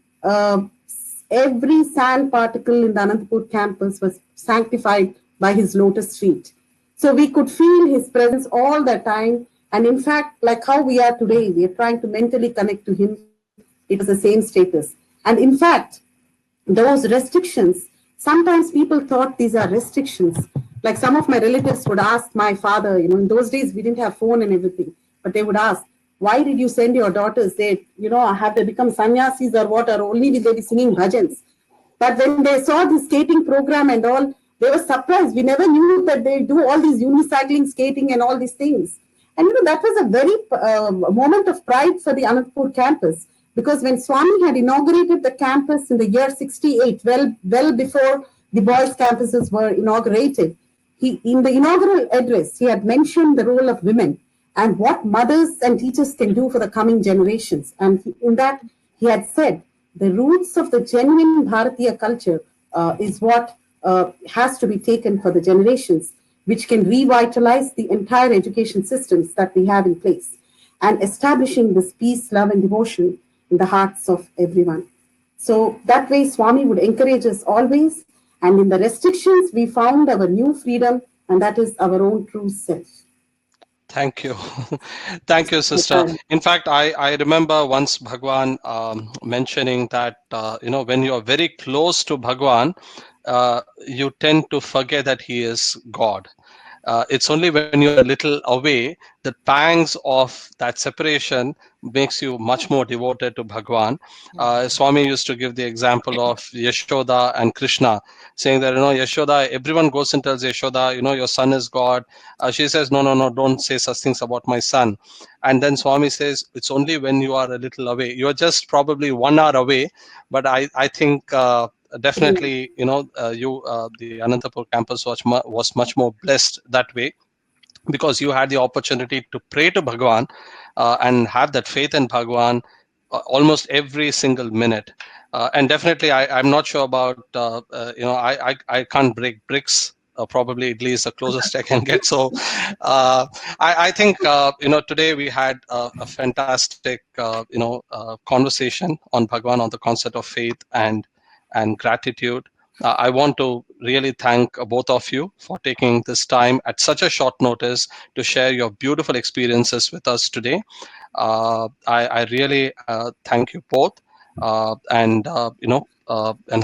sand particle in the Anantapur campus was sanctified by his lotus feet. So we could feel his presence all the time. And in fact, like how we are today, we are trying to mentally connect to him. It was the same status. And in fact, those restrictions, sometimes people thought these are restrictions. Like some of my relatives would ask my father, in those days we didn't have phone and everything, but they would ask, why did you send your daughters? Have they become sannyasis or what, or only will they be singing bhajans? But when they saw the skating program and all, they were surprised. We never knew that they do all these unicycling, skating, and all these things. And that was a very moment of pride for the Anantapur campus, because when Swami had inaugurated the campus in the year 68, well before the boys' campuses were inaugurated, in the inaugural address, he had mentioned the role of women and what mothers and teachers can do for the coming generations. And in that, he had said, the roots of the genuine Bharatiya culture is what has to be taken for the generations, which can revitalize the entire education systems that we have in place, and establishing this peace, love, and devotion in the hearts of everyone. So that way, Swami would encourage us always. And in the restrictions, we found our new freedom, and that is our own true self. Thank you. Thank you, sister. In fact, I remember once Bhagwan mentioning that, when you are very close to Bhagwan, you tend to forget that he is God. It's only when you're a little away, the pangs of that separation makes you much more devoted to Bhagwan. Swami used to give the example of Yashoda and Krishna, saying that, Yashoda, everyone goes and tells Yashoda, your son is God. She says, no, no, no, don't say such things about my son. And then Swami says, it's only when you are a little away. You're just probably 1 hour away, but I think definitely, the Anantapur campus was much more blessed that way, because you had the opportunity to pray to Bhagwan and have that faith in Bhagwan almost every single minute. And definitely, I'm not sure about, I can't break bricks. Probably idli is the closest I can get. So I think, today we had a fantastic, conversation on Bhagwan, on the concept of faith and gratitude. I want to really thank both of you for taking this time at such a short notice to share your beautiful experiences with us today. I really thank you both, and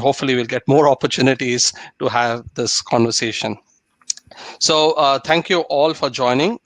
hopefully we'll get more opportunities to have this conversation. So thank you all for joining.